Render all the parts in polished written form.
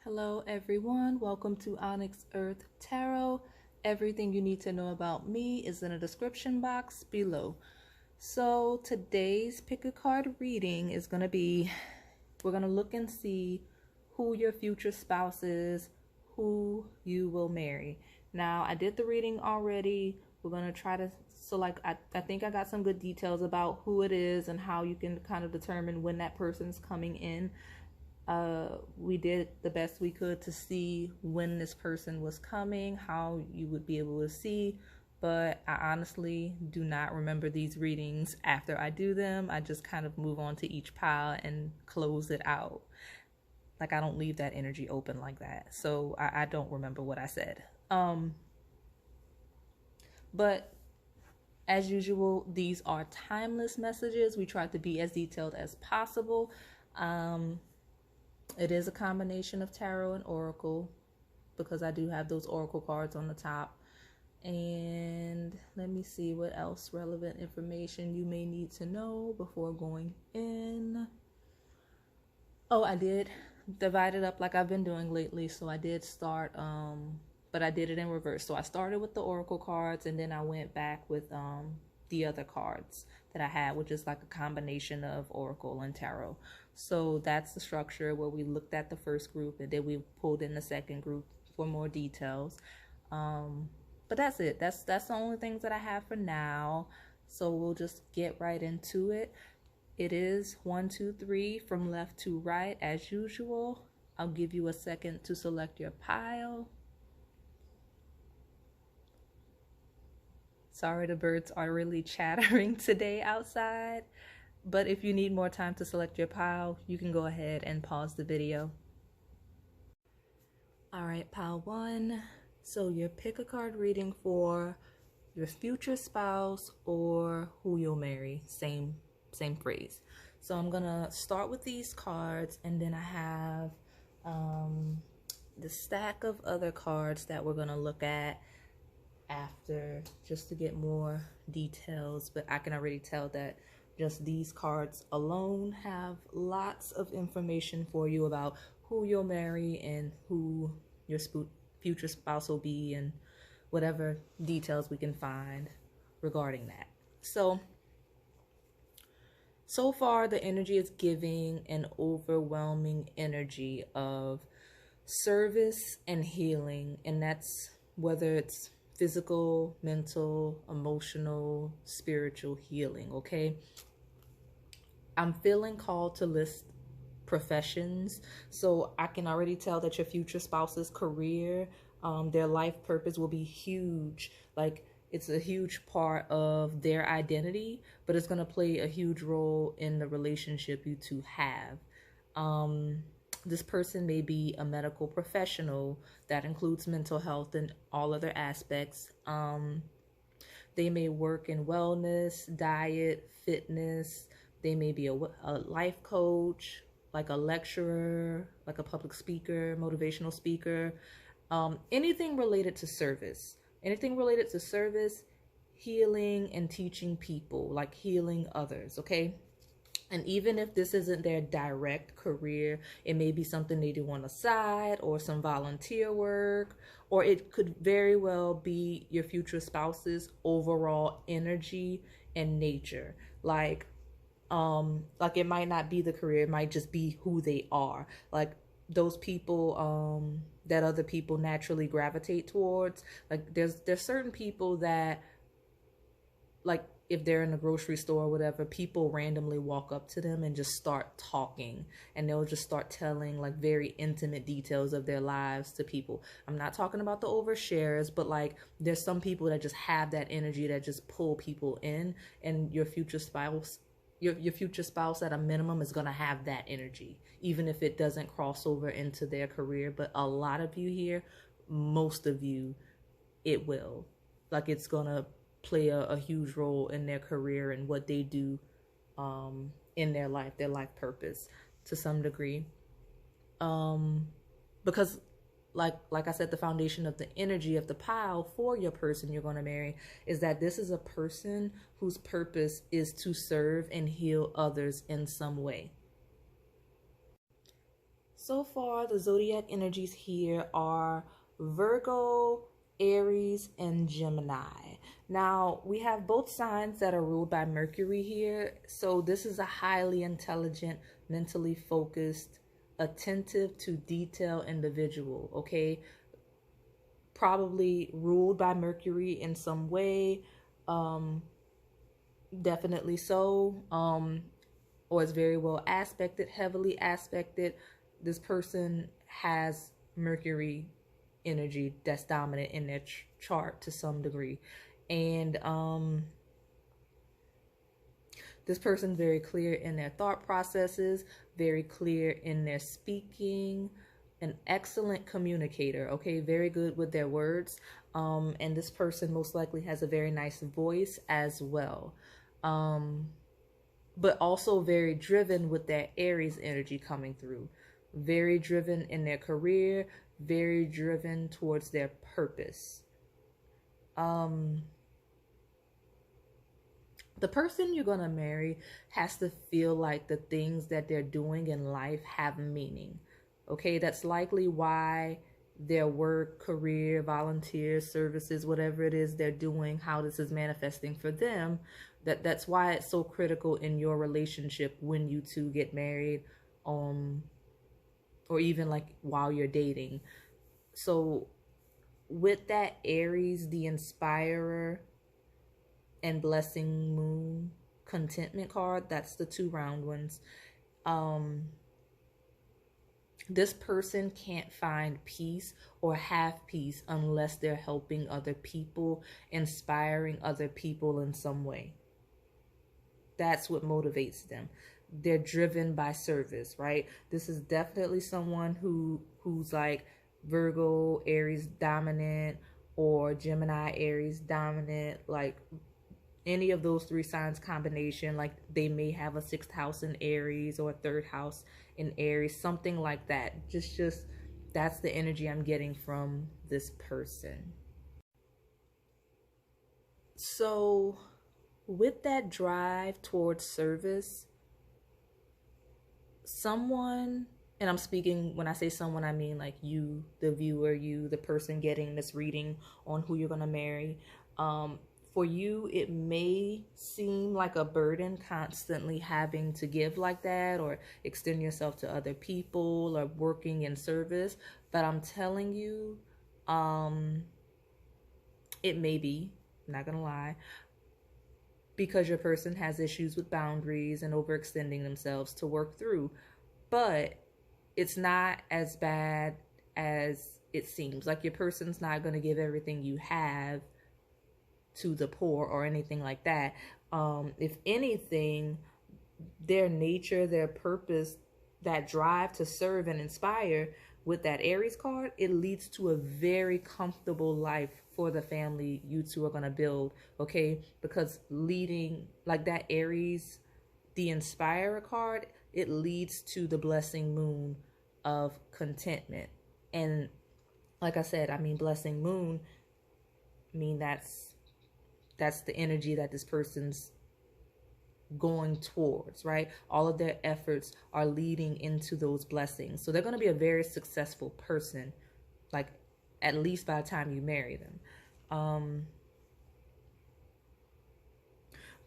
Hello everyone, welcome to Onyx Earth Tarot. Everything you need to know about me is in a description box below. So today's pick a card reading is going to be, we're going to look and see who your future spouse is, who you will marry. Now I did the reading already. We're going to try to select, I think I got some good details about who it is and how you can kind of determine when that person's coming in. We did the best we could to see when this person was coming, how you would be able to see, but I honestly do not remember these readings after I do them. I just kind of move on to each pile and close it out. Like I don't leave that energy open like that. So I don't remember what I said. But as usual, these are timeless messages. We try to be as detailed as possible. It is a combination of tarot and oracle because I do have those oracle cards on the top. And let me see what else relevant information you may need to know before going in. Oh, I did divide it up like I've been doing lately. So I did start, but I did it in reverse. So I started with the oracle cards and then I went back with the other cards that I had, which is like a combination of oracle and tarot. So that's the structure where we looked at the first group and then we pulled in the second group for more details. But that's it. That's the only things that I have for now. So we'll just get right into it. It is 1, 2, 3 from left to right as usual. I'll give you a second to select your pile. Sorry, the birds are really chattering today outside. But if you need more time to select your pile, you can go ahead and pause the video. All right, pile 1. So your pick a card reading for your future spouse or who you'll marry. Same phrase. So I'm gonna start with these cards, and then I have the stack of other cards that we're gonna look at after, just to get more details. But I can already tell that just these cards alone have lots of information for you about who you'll marry and who your future spouse will be and whatever details we can find regarding that. So far the energy is giving an overwhelming energy of service and healing, and that's whether it's physical, mental, emotional, spiritual healing, okay? I'm feeling called to list professions. So I can already tell that your future spouse's career, their life purpose will be huge. Like it's a huge part of their identity, but it's going to play a huge role in the relationship you two have. This person may be a medical professional. That includes mental health and all other aspects. They may work in wellness, diet, fitness. They may be a life coach, like a lecturer, like a public speaker, motivational speaker, anything related to service. Anything related to service, healing, and teaching people, like healing others, okay? And even if this isn't their direct career, it may be something they do on the side or some volunteer work, or it could very well be your future spouse's overall energy and nature. Like it might not be the career, it might just be who they are. Like those people that other people naturally gravitate towards. Like there's certain people that, like if they're in the grocery store or whatever, people randomly walk up to them and just start talking, and they'll just start telling like very intimate details of their lives to people. I'm not talking about the overshares, but like there's some people that just have that energy that just pull people in, and your future spouse, your future spouse at a minimum is going to have that energy, even if it doesn't cross over into their career. But a lot of you here, most of you, it will. Like it's going to play a huge role in their career and what they do in their life purpose to some degree. Because like I said, the foundation of the energy of the pile for your person you're going to marry is that this is a person whose purpose is to serve and heal others in some way. So far, the zodiac energies here are Virgo, Aries, and Gemini. Now, we have both signs that are ruled by Mercury here. So this is a highly intelligent, mentally focused, attentive to detail individual, okay? Probably ruled by Mercury in some way. Definitely so. Or is very well aspected, heavily aspected. This person has Mercury energy that's dominant in their chart to some degree. And this person's very clear in their thought processes, very clear in their speaking, an excellent communicator, okay, very good with their words. And this person most likely has a very nice voice as well. But also very driven with that Aries energy coming through. Very driven in their career, very driven towards their purpose. The person you're going to marry has to feel like the things that they're doing in life have meaning. Okay, that's likely why their work, career, volunteer, services, whatever it is they're doing, how this is manifesting for them, that's why it's so critical in your relationship when you two get married, or even like while you're dating. So with that Aries, the inspirer, and blessing moon contentment card, that's the two round ones. This person can't find peace or have peace unless they're helping other people, inspiring other people in some way. That's what motivates them. They're driven by service, right? This is definitely someone who's like Virgo, Aries dominant, or Gemini, Aries dominant, like any of those three signs combination. Like they may have a sixth house in Aries or a third house in Aries, something like that. Just that's the energy I'm getting from this person. So with that drive towards service, someone, and I'm speaking, when I say someone, I mean like you, the viewer, you, the person getting this reading on who you're going to marry. For you, it may seem like a burden constantly having to give like that, or extend yourself to other people, or working in service. But I'm telling you, it may be, I'm not going to lie, because your person has issues with boundaries and overextending themselves to work through. But it's not as bad as it seems. Like your person's not going to give everything you have to the poor or anything like that. If anything, their nature, their purpose, that drive to serve and inspire with that Aries card, it leads to a very comfortable life for the family you two are going to build, okay? Because leading, like that Aries, the Inspirer card, it leads to the blessing moon of contentment. And like I said, I mean, blessing moon, I mean, that's the energy that this person's going towards, right? All of their efforts are leading into those blessings. So they're going to be a very successful person, like at least by the time you marry them.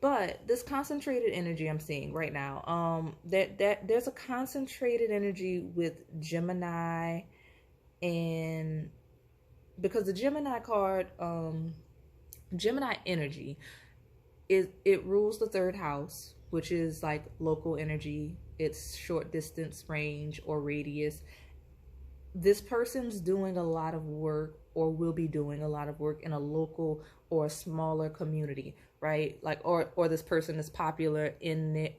But this concentrated energy I'm seeing right now, there's a concentrated energy with Gemini, and because the Gemini card, Gemini energy, it rules the third house, which is like local energy. It's short distance, range, or radius. This person's doing a lot of work, or will be doing a lot of work in a local or a smaller community, right? Like, or this person is popular in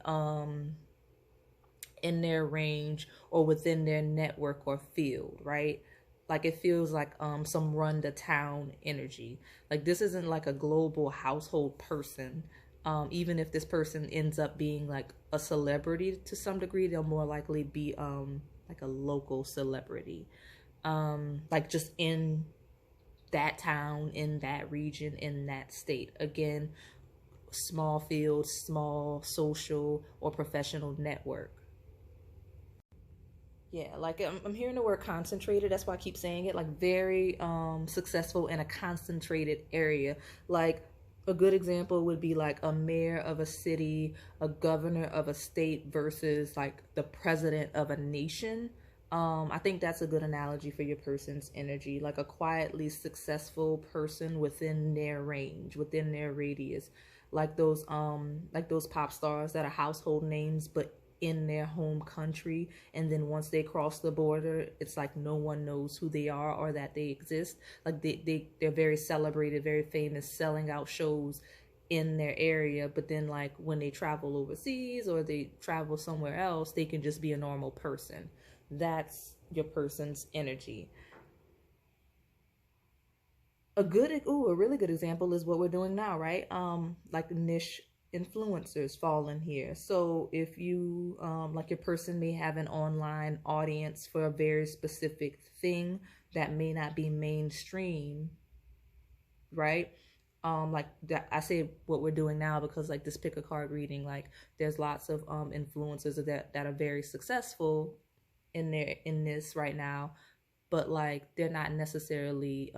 their range or within their network or field, right? Like it feels like some run to town energy. Like this isn't like a global household person. Even if this person ends up being like a celebrity to some degree, they'll more likely be like a local celebrity. Like just in that town, in that region, in that state. Again, small field, small social or professional network. Yeah, like I'm hearing the word concentrated. That's why I keep saying it. Like very successful in a concentrated area. Like a good example would be like a mayor of a city, a governor of a state versus like the president of a nation. I think that's a good analogy for your person's energy. Like a quietly successful person within their range, within their radius. Like those pop stars that are household names, but in their home country, and then once they cross the border, it's like no one knows who they are or that they exist. Like they're very celebrated, very famous, selling out shows in their area, but then like when they travel overseas or they travel somewhere else, they can just be a normal person. That's your person's energy. A really good example is what we're doing now, right? Like niche influencers fall in here. So if you like your person may have an online audience for a very specific thing that may not be mainstream, right? Like that, I say what we're doing now because like this pick a card reading, like there's lots of influencers that are very successful in this right now, but like they're not necessarily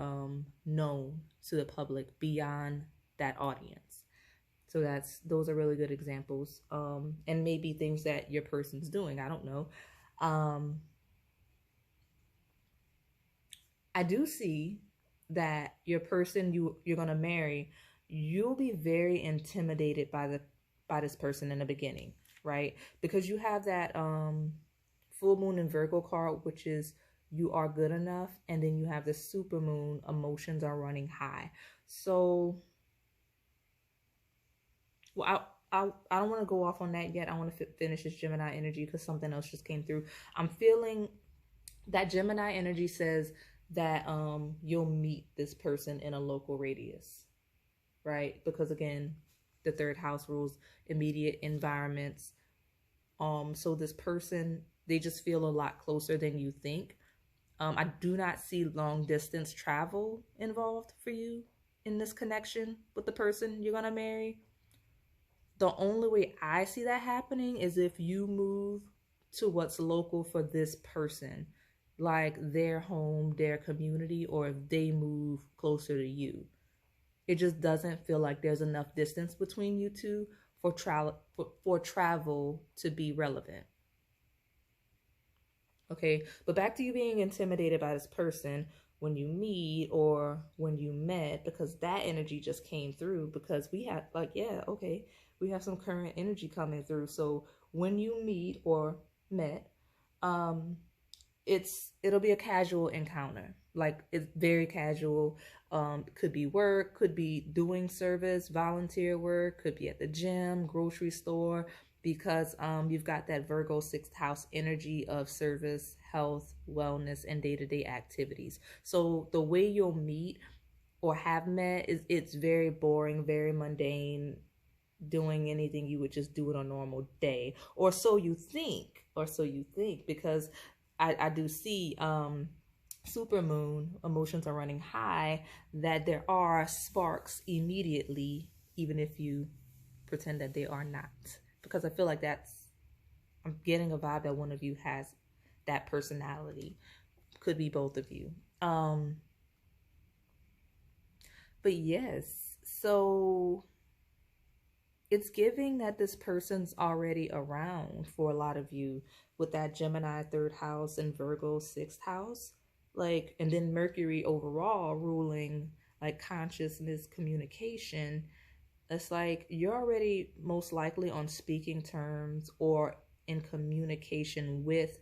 known to the public beyond that audience. So those are really good examples, and maybe things that your person's doing. I don't know. um, I do see that your person you're gonna marry, you'll be very intimidated by this person in the beginning, right? Because you have that full moon in Virgo card, which is you are good enough, and then you have the super moon, emotions are running high. So, well, I don't want to go off on that yet. I want to finish this Gemini energy because something else just came through. I'm feeling that Gemini energy says that you'll meet this person in a local radius, right? Because again, the third house rules immediate environments. So this person, they just feel a lot closer than you think. I do not see long distance travel involved for you in this connection with the person you're gonna marry. The only way I see that happening is if you move to what's local for this person, like their home, their community, or if they move closer to you. It just doesn't feel like there's enough distance between you two for travel to be relevant. Okay, but back to you being intimidated by this person when you meet or when you met, because that energy just came through. Because we have, like, yeah, okay, we have some current energy coming through. So when you meet or met, um, it'll be a casual encounter. Like it's very casual. Could be work, could be doing service, volunteer work, could be at the gym, grocery store, because you've got that Virgo sixth house energy of service, health, wellness, and day-to-day activities. So the way you'll meet or have met is it's very boring, very mundane, doing anything you would just do it on a normal day, or so you think, because I do see super moon, emotions are running high, that there are sparks immediately, even if you pretend that they are not. Because I feel like I'm getting a vibe that one of you has that personality. Could be both of you. But yes, so it's giving that this person's already around for a lot of you with that Gemini third house and Virgo sixth house. Like, and then Mercury overall ruling like consciousness, communication. It's like you're already most likely on speaking terms or in communication with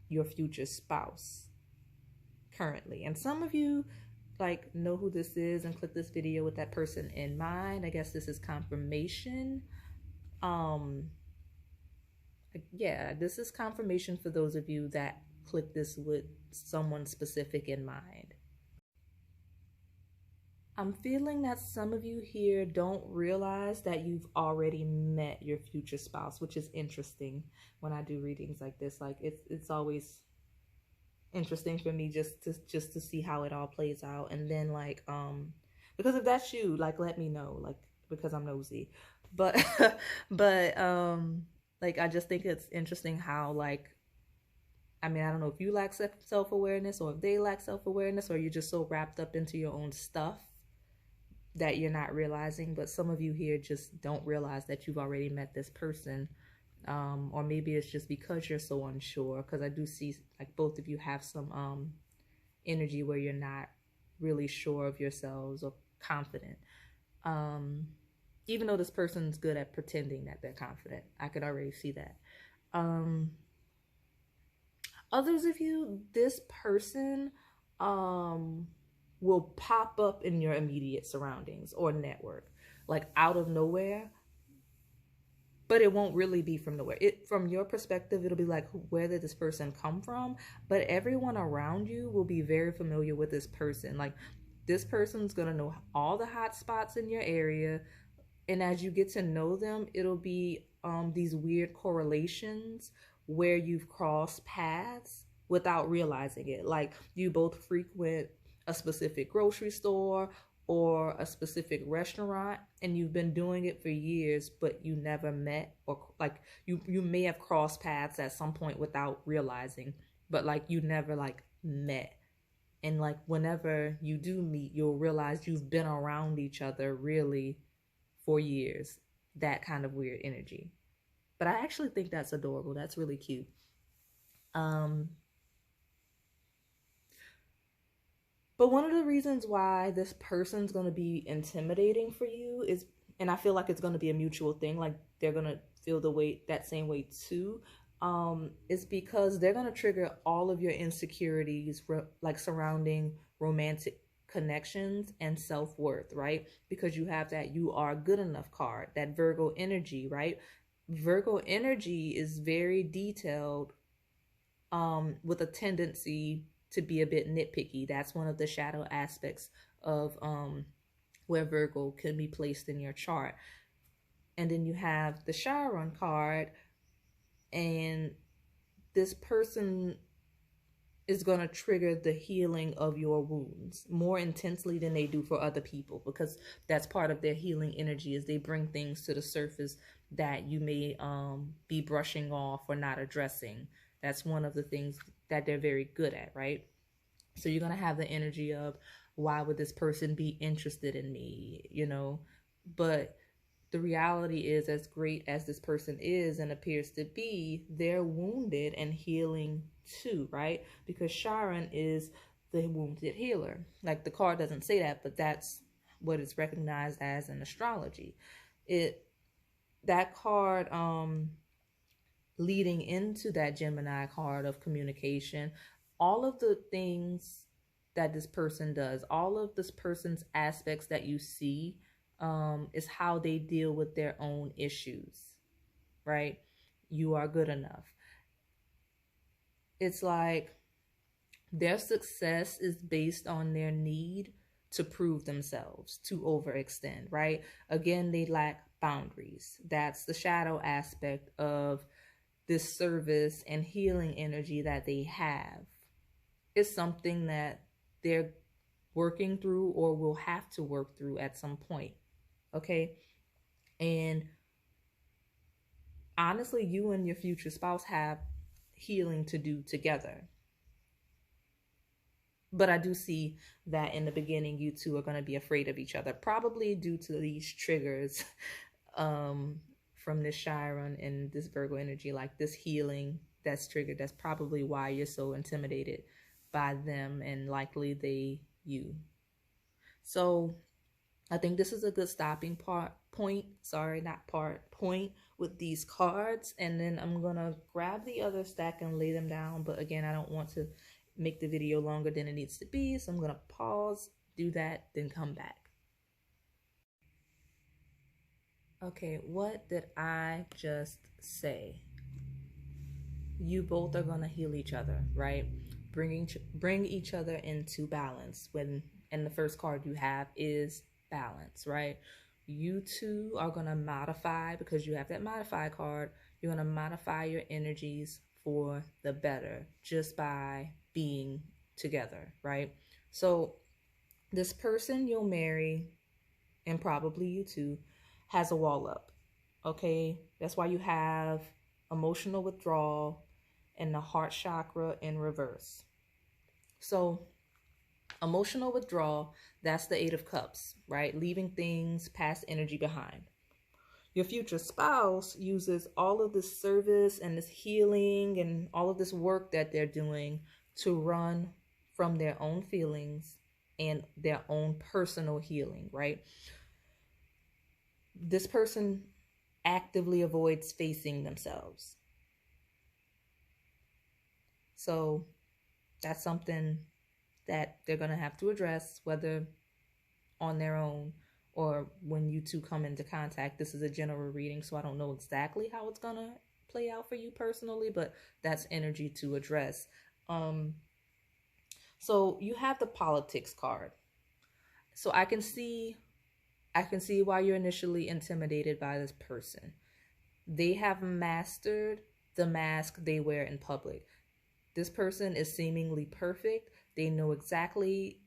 your future spouse currently. And some of you like know who this is and click this video with that person in mind. I guess this is confirmation. Yeah, this is confirmation for those of you that click this with someone specific in mind. I'm feeling that some of you here don't realize that you've already met your future spouse, which is interesting when I do readings like this. Like it's always interesting for me just to see how it all plays out. And then like because if that's you, like let me know, like, because I'm nosy. But but like I just think it's interesting how like I mean, I don't know if you lack self-awareness or if they lack self-awareness, or you're just so wrapped up into your own stuff that you're not realizing. But some of you here just don't realize that you've already met this person. Or maybe it's just because you're so unsure, because I do see like both of you have some energy where you're not really sure of yourselves or confident. Even though this person's good at pretending that they're confident, I could already see that. Others of you, this person will pop up in your immediate surroundings or network, like out of nowhere, but it won't really be from nowhere. From your perspective, it'll be like, where did this person come from? But everyone around you will be very familiar with this person. Like, this person's gonna know all the hot spots in your area, and as you get to know them, it'll be these weird correlations where you've crossed paths without realizing it. Like, you both frequent a specific grocery store or a specific restaurant, and you've been doing it for years, but you never met, or like you may have crossed paths at some point without realizing, but like you never like met. And like whenever you do meet, you'll realize you've been around each other really for years. That kind of weird energy. But I actually think that's adorable. That's really cute. But one of the reasons why this person's going to be intimidating for you is, and I feel like it's going to be a mutual thing, like they're going to feel that same way too, is because they're going to trigger all of your insecurities, like surrounding romantic connections and self-worth, right? Because you have that you are good enough card, that Virgo energy, right? Virgo energy is very detailed, with a tendency to be a bit nitpicky. That's one of the shadow aspects of where Virgo can be placed in your chart. And then you have the Chiron card, and this person is going to trigger the healing of your wounds more intensely than they do for other people, because that's part of their healing energy, is they bring things to the surface that you may be brushing off or not addressing. That's one of the things that they're very good at, right? So you're going to have the energy of, why would this person be interested in me, But the reality is, as great as this person is and appears to be, they're wounded and healing too, right? Because Chiron is the wounded healer. Like, the card doesn't say that, but that's what it's recognized as in astrology. That card leading into that Gemini card of communication, all of the things that this person does, all of this person's aspects that you see, is how they deal with their own issues, right? You are good enough. It's like their success is based on their need to prove themselves, to overextend, right? Again, they lack boundaries. That's the shadow aspect of this service and healing energy that they have. It's something that they're working through or will have to work through at some point. Okay. And honestly, you and your future spouse have healing to do together. But I do see that in the beginning, you two are going to be afraid of each other, probably due to these triggers from this Chiron and this Virgo energy, like this healing that's triggered. That's probably why you're so intimidated by them, and likely they you. So I think this is a good stopping point with these cards. And then I'm gonna grab the other stack and lay them down, but again, I don't want to make the video longer than it needs to be, so I'm gonna pause, do that, then come back. Okay, what did I just say? You both are gonna heal each other, right? Bring each other into balance. And the first card you have is balance, right? You two are gonna modify, because you have that modify card. You're gonna modify your energies for the better just by being together, right? So this person you'll marry, and probably you too, has a wall up. Okay, that's why you have emotional withdrawal and the heart chakra in reverse. So emotional withdrawal, that's the Eight of Cups, right? Leaving things, past energy behind. Your future spouse uses all of this service and this healing and all of this work that they're doing to run from their own feelings and their own personal healing, right? This person actively avoids facing themselves. So that's something that they're going to have to address, whether on their own or when you two come into contact. This is a general reading, so I don't know exactly how it's going to play out for you personally, but that's energy to address. So you have the politics card. So I can see why you're initially intimidated by this person. They have mastered the mask they wear in public. This person is seemingly perfect. They know exactly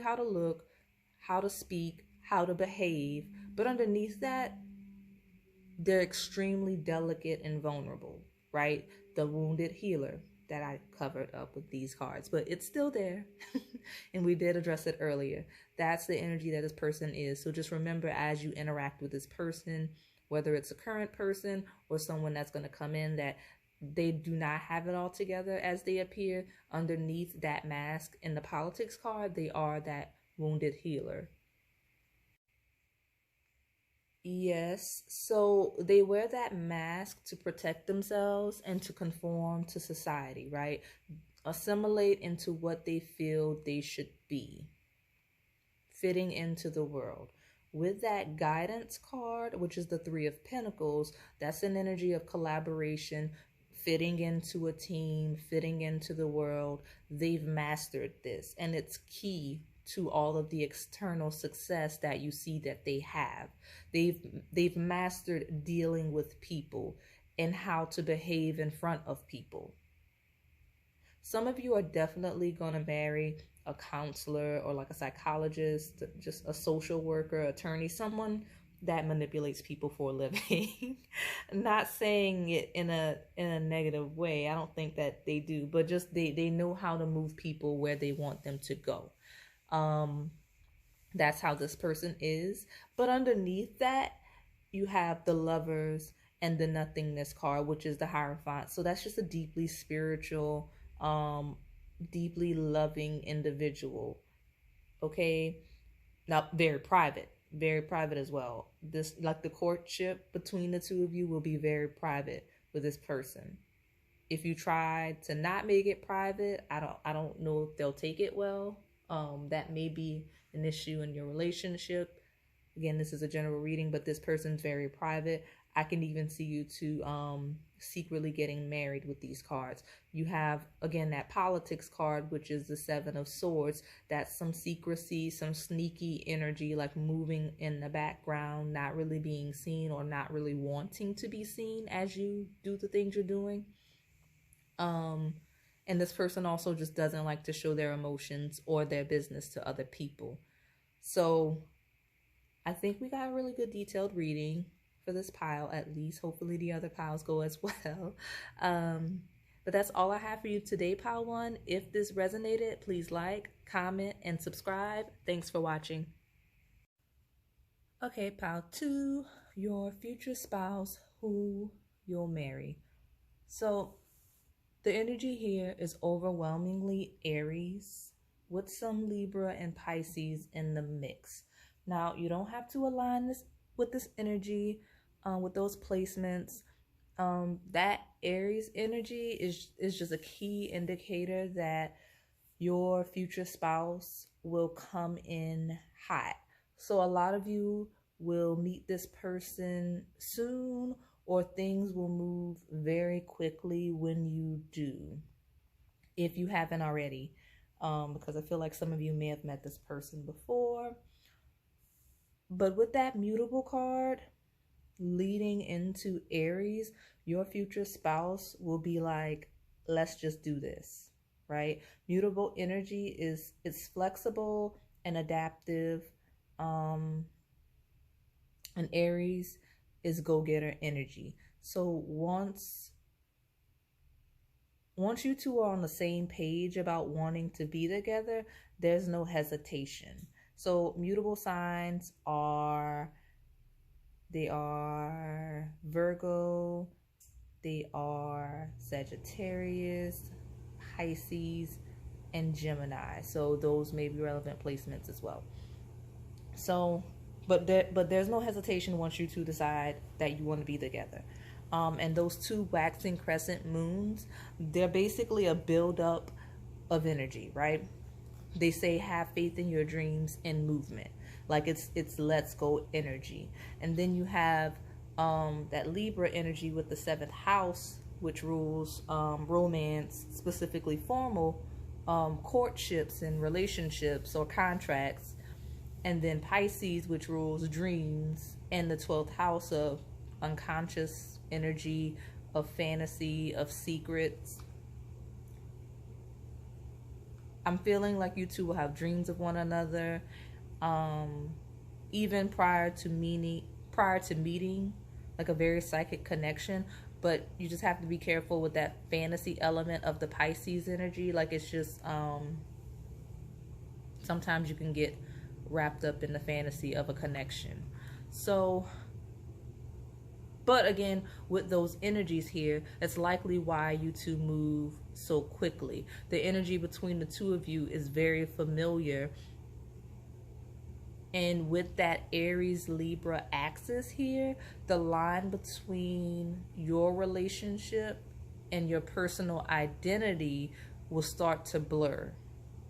how to look, how to speak, how to behave, but underneath that, they're extremely delicate and vulnerable, right? The wounded healer that I covered up with these cards, but it's still there. And we did address it earlier. That's the energy that this person is. So just remember, as you interact with this person, whether it's a current person or someone that's going to come in, that they do not have it all together as they appear. Underneath that mask in the politics card, they are that wounded healer. Yes, so they wear that mask to protect themselves and to conform to society, right? Assimilate into what they feel they should be, fitting into the world. With that guidance card, which is the Three of Pentacles, that's an energy of collaboration, fitting into a team, fitting into the world. They've mastered this, and it's key to all of the external success that you see that they have. They've mastered dealing with people and how to behave in front of people. Some of you are definitely going to marry a counselor or like a psychologist, just a social worker, attorney, someone that manipulates people for a living. Not saying it in a negative way. I don't think that they do, but just they know how to move people where they want them to go. That's how this person is. But underneath that, you have the Lovers and the Nothingness card, which is the Hierophant. So that's just a deeply spiritual, deeply loving individual. Okay, now very private as well. This, like, the courtship between the two of you will be very private with this person. If you try to not make it private, I don't know if they'll take it well. That may be an issue in your relationship. Again, this is a general reading, but this person's very private. I can even see you two secretly getting married with these cards. You have, again, that politics card, which is the Seven of Swords. That's some secrecy, some sneaky energy, like moving in the background, not really being seen or not really wanting to be seen as you do the things you're doing. And this person also just doesn't like to show their emotions or their business to other people. So I think we got a really good detailed reading for this pile, at least. Hopefully the other piles go as well. But that's all I have for you today, pile one. If this resonated, please like, comment, and subscribe. Thanks for watching. Okay, pile two, your future spouse who you'll marry. So the energy here is overwhelmingly Aries with some Libra and Pisces in the mix. Now, you don't have to align this with this energy, with those placements. That Aries energy is just a key indicator that your future spouse will come in hot. So a lot of you will meet this person soon, or things will move very quickly when you do, if you haven't already. Because I feel like some of you may have met this person before. But with that mutable card leading into Aries, your future spouse will be like, let's just do this, right? Mutable energy it's flexible and adaptive. And Aries is go-getter energy. So once once you two are on the same page about wanting to be together, there's no hesitation. So mutable signs are, they are Virgo, they are Sagittarius, Pisces, and Gemini. So those may be relevant placements as well. So, but there's no hesitation once you two decide that you want to be together. And those two waxing crescent moons, they're basically a buildup of energy, right? They say have faith in your dreams and movement, like it's let's go energy. And then you have that Libra energy with the seventh house, which rules romance, specifically formal courtships and relationships or contracts. And then Pisces, which rules dreams, and the 12th house of unconscious energy, of fantasy, of secrets. I'm feeling like you two will have dreams of one another, even prior to meeting, like a very psychic connection. But you just have to be careful with that fantasy element of the Pisces energy. Like, it's just sometimes you can get wrapped up in the fantasy of a connection. So, but again, with those energies here, it's likely why you two move so quickly. The energy between the two of you is very familiar. And with that Aries Libra axis here, the line between your relationship and your personal identity will start to blur,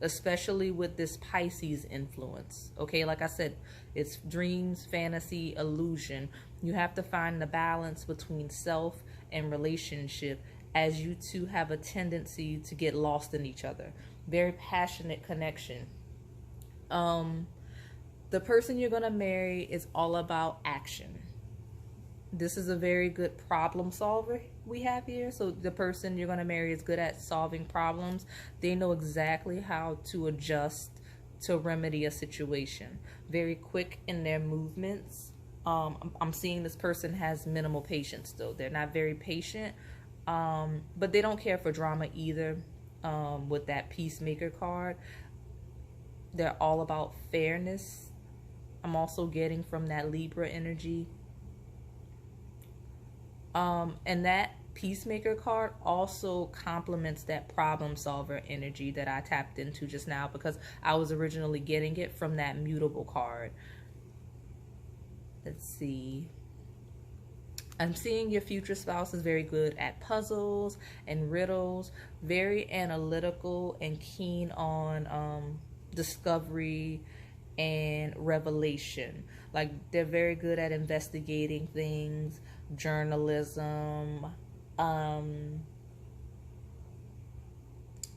especially with this Pisces influence. Okay, like I said, it's dreams, fantasy, illusion. You have to find the balance between self and relationship, as you two have a tendency to get lost in each other. Very passionate connection. The person you're going to marry is all about action. This is a very good problem solver we have here. So the person you're going to marry is good at solving problems. They know exactly how to adjust to remedy a situation. Very quick in their movements. I'm seeing this person has minimal patience though. They're not very patient, but they don't care for drama either. With that peacemaker card, they're all about fairness. I'm also getting from that Libra energy. And that peacemaker card also complements that problem solver energy that I tapped into just now, because I was originally getting it from that mutable card. Let's see. I'm seeing your future spouse is very good at puzzles and riddles, very analytical and keen on discovery and revelation. Like, they're very good at investigating things, journalism,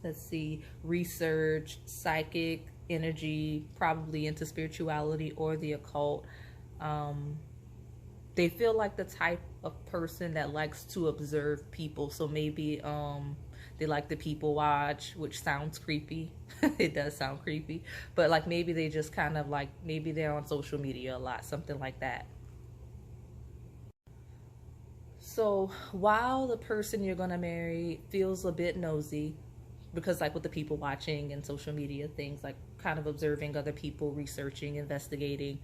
let's see, research, psychic energy, probably into spirituality or the occult. They feel like the type of person that likes to observe people. So maybe they like to people watch, which sounds creepy. It does sound creepy. But like, maybe they just kind of like, maybe they're on social media a lot, something like that. So while the person you're going to marry feels a bit nosy, because like with the people watching and social media things, like kind of observing other people, researching, investigating,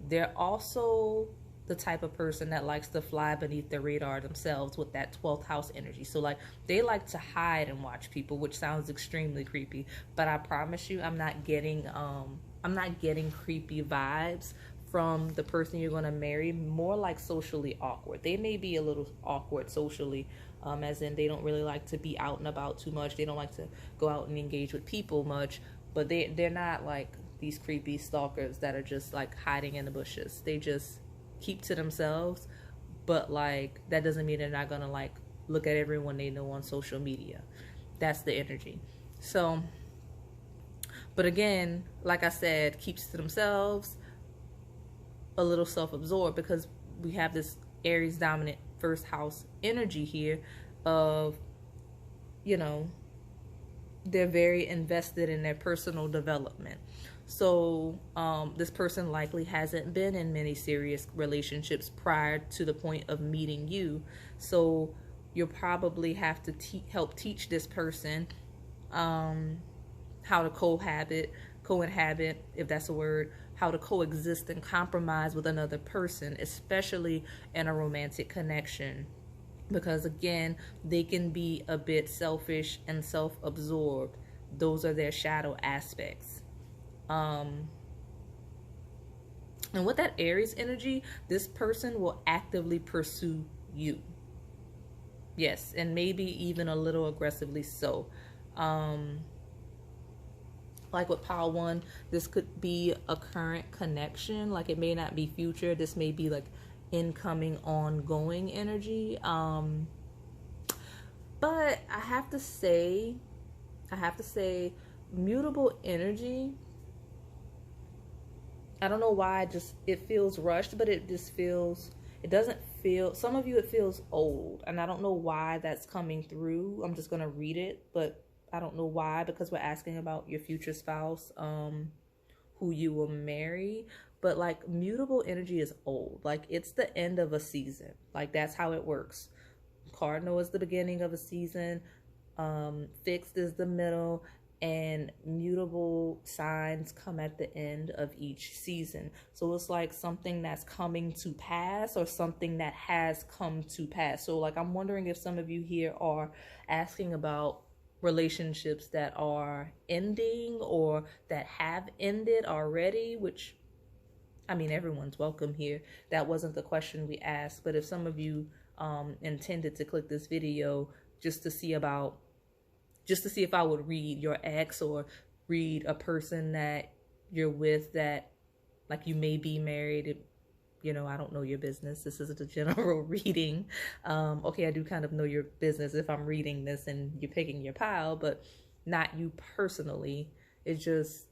they're also the type of person that likes to fly beneath the radar themselves with that 12th house energy. So like, they like to hide and watch people, which sounds extremely creepy, but I promise you I'm not getting creepy vibes from the person you're going to marry. More like socially awkward. They may be a little awkward socially, as in they don't really like to be out and about too much. They don't like to go out and engage with people much, but they're not like these creepy stalkers that are just like hiding in the bushes. They just keep to themselves, but like, that doesn't mean they're not going to like look at everyone they know on social media. That's the energy. So, but again, like I said, keeps to themselves, a little self-absorbed, because we have this Aries dominant first house energy here of, you know, they're very invested in their personal development. So this person likely hasn't been in many serious relationships prior to the point of meeting you. So you'll probably have to help teach this person how to co-inhabit, if that's a word, how to coexist and compromise with another person, especially in a romantic connection. Because again, they can be a bit selfish and self-absorbed. Those are their shadow aspects. And with that Aries energy, this person will actively pursue you. Yes, and maybe even a little aggressively so. Like with Pile 1, this could be a current connection. Like it may not be future. This may be like incoming, ongoing energy. But I have to say, mutable energy, I don't know why, it feels rushed, but it doesn't feel, some of you it feels old, and I don't know why that's coming through. I'm just going to read it, but I don't know why, because we're asking about your future spouse, who you will marry. But like mutable energy is old. Like it's the end of a season. Like that's how it works. Cardinal is the beginning of a season. Fixed is the middle, and mutable signs come at the end of each season. So it's like something that's coming to pass or something that has come to pass. So like I'm wondering if some of you here are asking about relationships that are ending or that have ended already, which I mean, everyone's welcome here. That wasn't the question we asked, but if some of you intended to click this video just to see if I would read your ex or read a person that you're with that, like, you may be married, you know, I don't know your business. This isn't a general reading. Okay, I do kind of know your business if I'm reading this and you're picking your pile, but not you personally. It just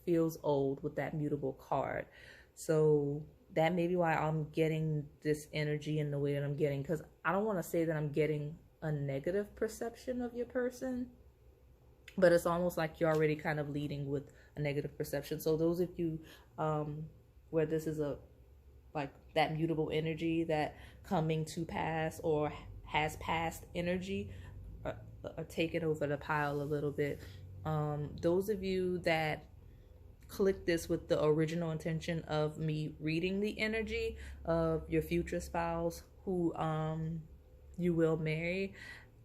feels old with that mutable card. So that may be why I'm getting this energy in the way that I'm getting, because I don't want to say that I'm getting a negative perception of your person, but it's almost like you're already kind of leading with a negative perception. So those of you where this is a like that mutable energy, that coming to pass or has passed energy, are taking over the pile a little bit. Those of you that click this with the original intention of me reading the energy of your future spouse who you will marry,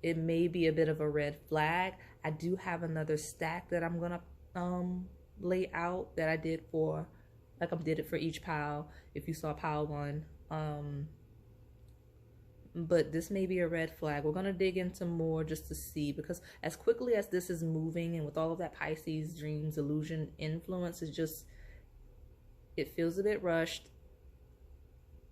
it may be a bit of a red flag. I do have another stack that I'm gonna lay out that I did for, like I did it for each pile if you saw pile 1. But this may be a red flag. We're gonna dig into more just to see, because as quickly as this is moving and with all of that Pisces, dreams, illusion influence, it feels a bit rushed.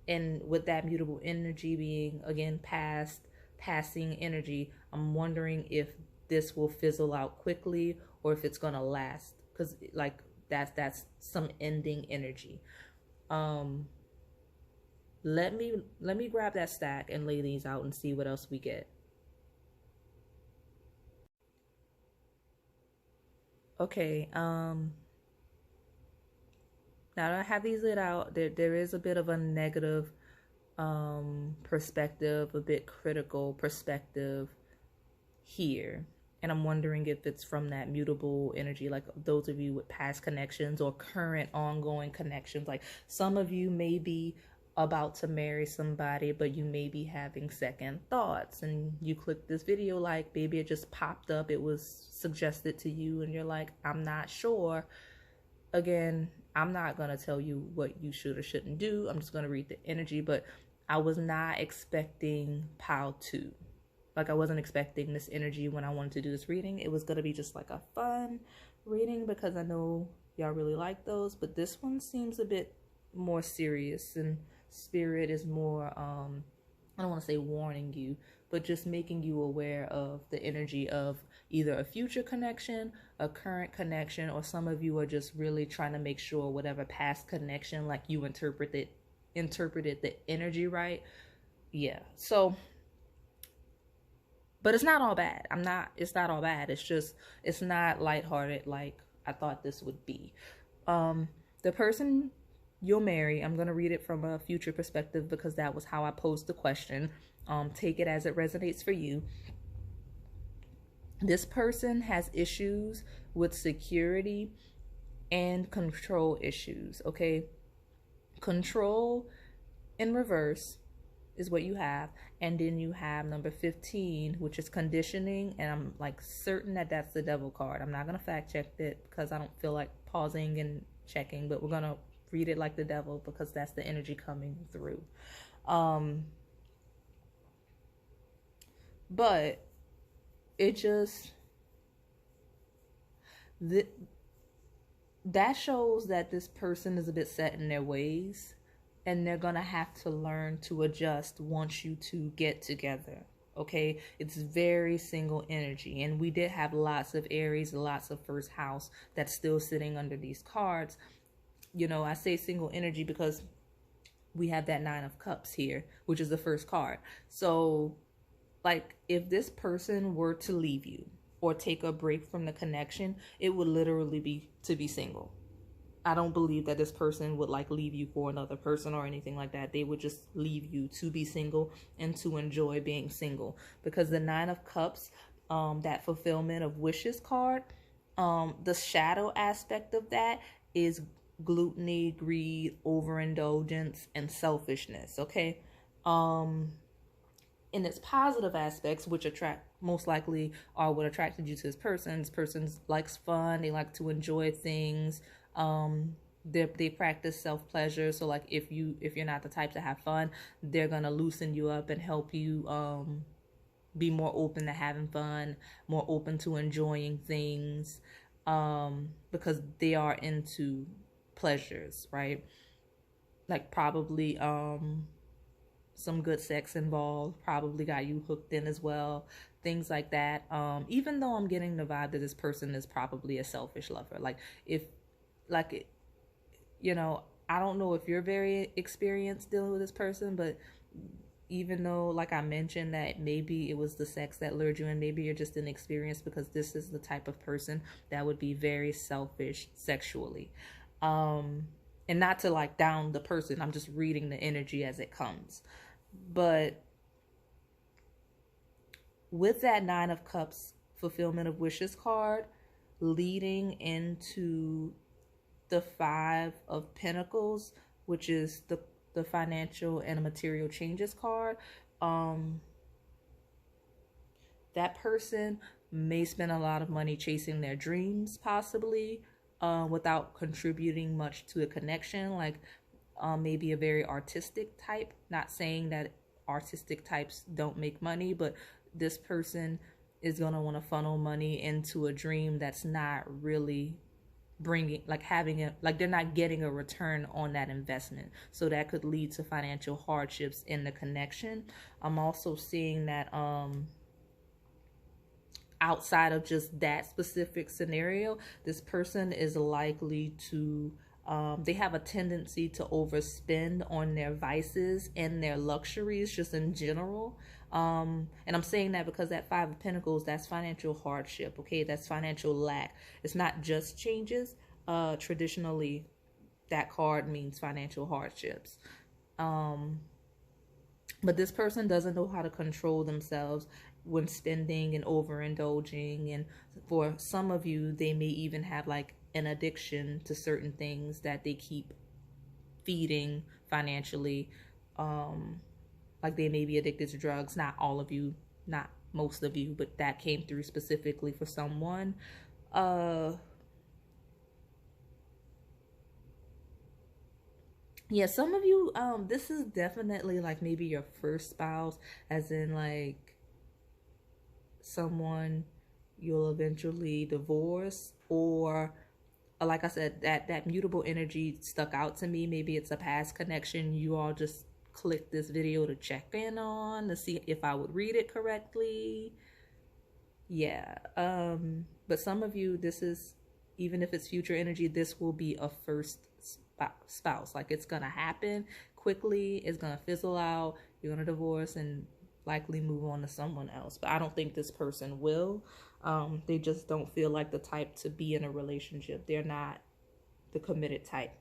And with that mutable energy being, again, passing energy, I'm wondering if this will fizzle out quickly or if it's gonna last, because like that's some ending energy. Let me grab that stack and lay these out and see what else we get. Okay, now that I have these lit out, there is a bit of a negative perspective, a bit critical perspective here. And I'm wondering if it's from that mutable energy, like those of you with past connections or current ongoing connections. Like some of you may be about to marry somebody, but you may be having second thoughts, and you click this video, like maybe it just popped up, it was suggested to you, and you're like, I'm not sure. Again, I'm not gonna tell you what you should or shouldn't do. I'm just gonna read the energy. But I was not expecting pile 2. Like I wasn't expecting this energy when I wanted to do this reading. It was gonna be just like a fun reading because I know y'all really like those, but this one seems a bit more serious, and spirit is more I don't want to say warning you, but just making you aware of the energy of either a future connection, a current connection, or some of you are just really trying to make sure whatever past connection, like you interpreted the energy right. Yeah. So, but it's not all bad. It's not all bad. It's just, it's not lighthearted like I thought this would be. The person you'll marry. I'm going to read it from a future perspective because that was how I posed the question. Take it as it resonates for you. This person has issues with security and control issues, okay? Control in reverse is what you have. And then you have number 15, which is conditioning. And I'm like certain that that's the devil card. I'm not going to fact check it because I don't feel like pausing and checking, but we're going to read it like the devil because that's the energy coming through. But it just, that shows that this person is a bit set in their ways, and they're gonna have to learn to adjust once you two get together. Okay, it's very single energy, and we did have lots of Aries, lots of first house that's still sitting under these cards. You know, I say single energy because we have that 9 of Cups here, which is the first card. So like if this person were to leave you or take a break from the connection, it would literally be to be single. I don't believe that this person would like leave you for another person or anything like that. They would just leave you to be single and to enjoy being single, because the 9 of Cups, that fulfillment of wishes card, the shadow aspect of that is gluttony, greed, overindulgence, and selfishness. Okay. In its positive aspects, which attract most likely are what attracted you to this person. This person likes fun. They like to enjoy things. They practice self-pleasure. So like if you're not the type to have fun, they're gonna loosen you up and help you be more open to having fun, more open to enjoying things, because they are into pleasures, right? Like probably some good sex involved, probably got you hooked in as well, things like that. Even though I'm getting the vibe that this person is probably a selfish lover. Like if, like, you know, I don't know if you're very experienced dealing with this person, but even though, like I mentioned, that maybe it was the sex that lured you in, maybe you're just inexperienced, because this is the type of person that would be very selfish sexually. And not to like down the person, I'm just reading the energy as it comes. But with that 9 of Cups fulfillment of wishes card leading into the 5 of Pentacles, which is the financial and material changes card, that person may spend a lot of money chasing their dreams, possibly, without contributing much to the connection. Like maybe a very artistic type. Not saying that artistic types don't make money, but this person is going to want to funnel money into a dream that's not really bringing, like having a, like they're not getting a return on that investment. So that could lead to financial hardships in the connection. I'm also seeing that outside of just that specific scenario, this person is likely to they have a tendency to overspend on their vices and their luxuries just in general. And I'm saying that because that 5 of Pentacles, that's financial hardship, okay? That's financial lack. It's not just changes. Traditionally, that card means financial hardships. But this person doesn't know how to control themselves when spending and overindulging. And for some of you, they may even have like an addiction to certain things that they keep feeding financially. Like they may be addicted to drugs. Not all of you, not most of you, but that came through specifically for someone. Yeah, some of you, this is definitely like maybe your first spouse, as in like someone you'll eventually divorce, or like I said, that mutable energy stuck out to me. Maybe it's a past connection. You all just clicked this video to check in on, to see if I would read it correctly. Yeah. But some of you, this is, even if it's future energy, this will be a first spouse. Like it's gonna happen quickly, it's gonna fizzle out, you're gonna divorce and likely move on to someone else. But I don't think this person will. They just don't feel like the type to be in a relationship. They're not the committed type.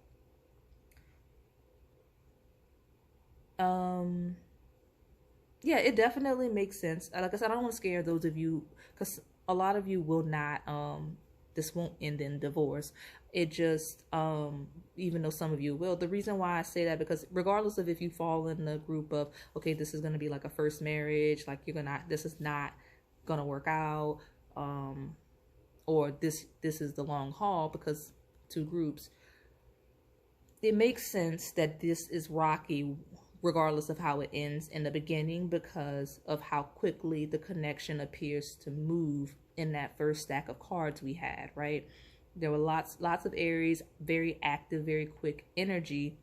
Um, yeah, it definitely makes sense. Like I said, I don't want to scare those of you because a lot of you will not. This won't end in divorce. It just, even though some of you will. The reason why I say that because regardless of if you fall in the group of okay, this is gonna be like a first marriage, like you're gonna, this is not gonna work out, or this is the long haul because two groups. It makes sense that this is rocky regardless of how it ends in the beginning because of how quickly the connection appears to move in that first stack of cards we had, right? There were lots of Aries, very active, very quick energy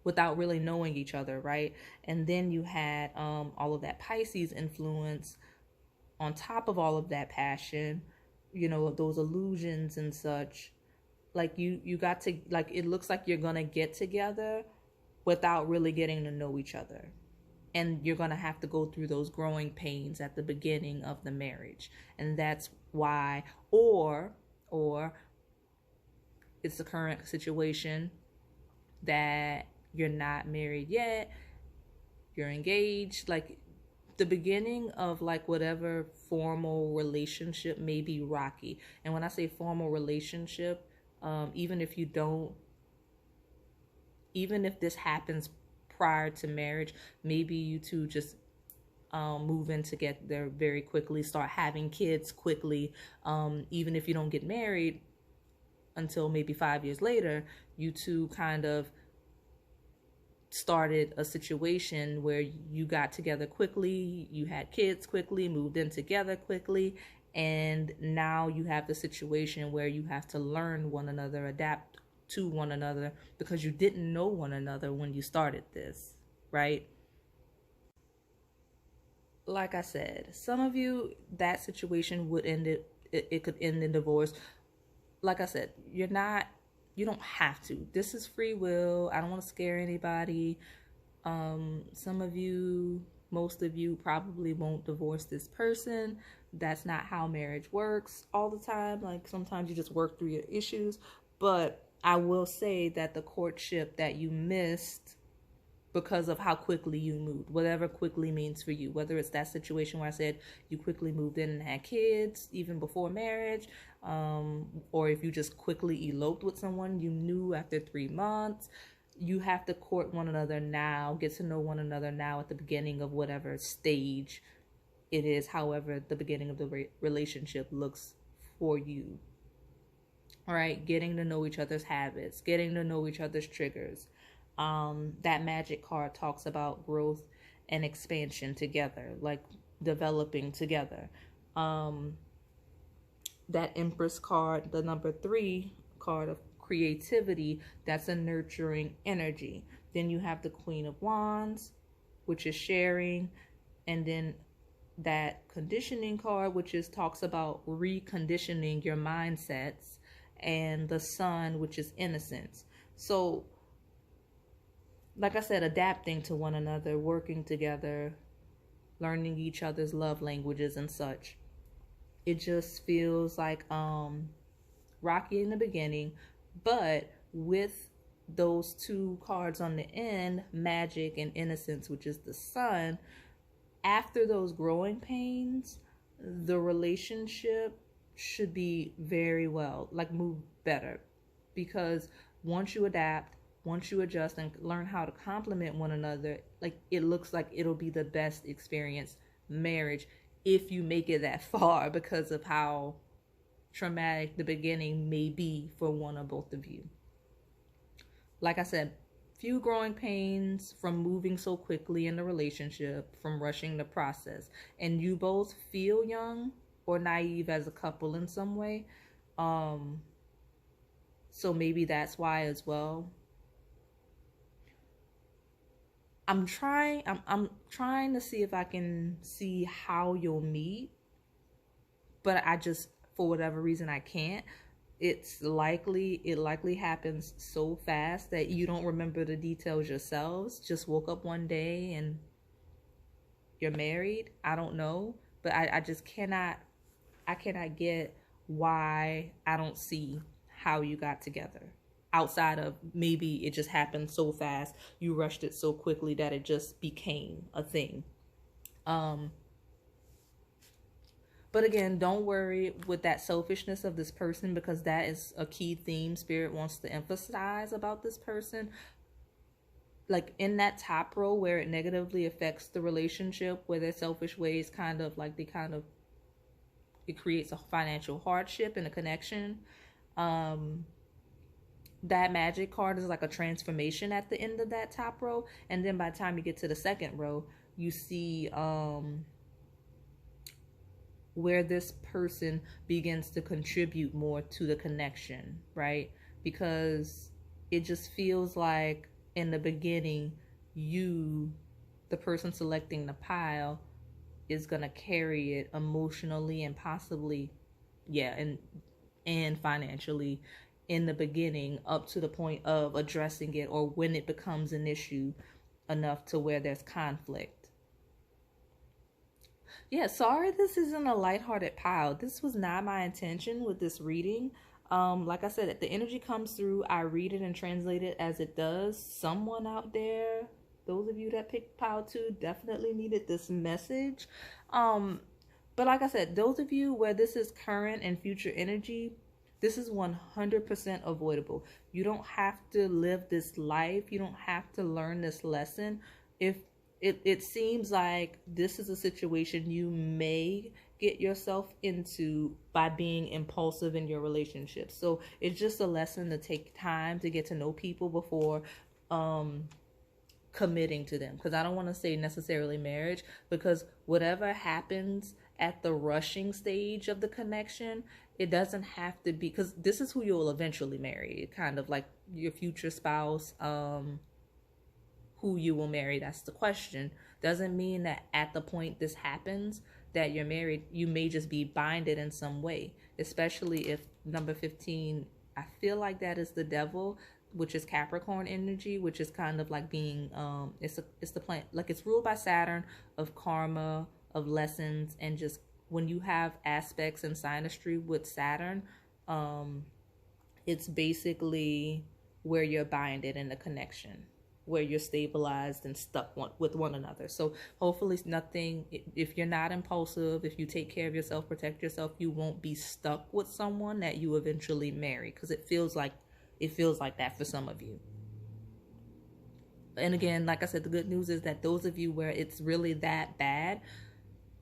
without really knowing each other, right? And then you had all of that Pisces influence on top of all of that passion, you know, those illusions and such. Like you got to, like, it looks like you're gonna get together without really getting to know each other, and you're gonna have to go through those growing pains at the beginning of the marriage. And that's why, or it's the current situation that you're not married yet, you're engaged. Like the beginning of like whatever formal relationship may be rocky. And when I say formal relationship, even if you don't, even if this happens prior to marriage, maybe you two just move in together very quickly, start having kids quickly. Even if you don't get married until maybe 5 years later, you two kind of started a situation where you got together quickly, you had kids quickly, moved in together quickly, and now you have the situation where you have to learn one another, adapt to one another because you didn't know one another when you started this, right? Like I said, some of you, that situation would end it could end in divorce. Like I said, you don't have to. This is free will. I don't want to scare anybody. Some of you, most of you probably won't divorce this person. That's not how marriage works all the time. Like sometimes you just work through your issues. But I will say that the courtship that you missed because of how quickly you moved, whatever quickly means for you, whether it's that situation where I said you quickly moved in and had kids even before marriage, or if you just quickly eloped with someone you knew after 3 months. You have to court one another now, get to know one another now at the beginning of whatever stage it is, however the beginning of the relationship looks for you. All right, getting to know each other's habits, getting to know each other's triggers. That magic card talks about growth and expansion together, like developing together. That Empress card, the number 3 card of creativity, that's a nurturing energy. Then you have the Queen of Wands, which is sharing, and then that conditioning card, which is talks about reconditioning your mindsets, and the Sun, which is innocence. So like I said, adapting to one another, working together, learning each other's love languages and such. It just feels like rocky in the beginning, but with those 2 cards on the end, magic and innocence, which is the Sun, after those growing pains, the relationship should be very well, like move better. Because once you adapt, once you adjust and learn how to complement one another, like it looks like it'll be the best experience marriage if you make it that far, because of how traumatic the beginning may be for one or both of you. Like I said, few growing pains from moving so quickly in the relationship, from rushing the process, and you both feel young or naive as a couple in some way. So maybe that's why as well. I'm trying to see if I can see how you'll meet, but I just, for whatever reason, I can't. It likely happens so fast that you don't remember the details yourselves. Just woke up one day and you're married. I don't know, but I just cannot get why I don't see how you got together. outside of maybe it just happened so fast, you rushed it so quickly that it just became a thing. But again, don't worry with that selfishness of this person, because that is a key theme Spirit wants to emphasize about this person. Like in that top row where it negatively affects the relationship, where their selfish ways kind of like it creates a financial hardship in a connection. That magic card is like a transformation at the end of that top row. And then by the time you get to the second row, you see where this person begins to contribute more to the connection, right? Because it just feels like in the beginning, the person selecting the pile, is going to carry it emotionally and possibly, and financially in the beginning, up to the point of addressing it, or when it becomes an issue enough to where there's conflict. Yeah, sorry this isn't a lighthearted pile. This was not my intention with this reading. Like I said, if the energy comes through, I read it and translate it as it does. Someone out there, those of you that picked pile 2, definitely needed this message. But like I said, those of you where this is current and future energy, this is 100% avoidable. You don't have to live this life. You don't have to learn this lesson. If it seems like this is a situation you may get yourself into by being impulsive in your relationship. So it's just a lesson to take time to get to know people before committing to them. Because I don't want to say necessarily marriage, because whatever happens at the rushing stage of the connection, it doesn't have to be, because this is who you'll eventually marry, kind of like your future spouse. Who you will marry, that's the question. Doesn't mean that at the point this happens that you're married. You may just be binded in some way, especially if number 15, I feel like that is the devil, which is Capricorn energy, which is kind of like being it's the planet, like it's ruled by Saturn, of karma, of lessons, and just when you have aspects in synastry with Saturn, it's basically where you're binded in the connection, where you're stabilized and stuck with one another. So hopefully nothing, if you're not impulsive, if you take care of yourself, protect yourself, you won't be stuck with someone that you eventually marry, because it feels like that for some of you. And again, like I said, the good news is that those of you where it's really that bad,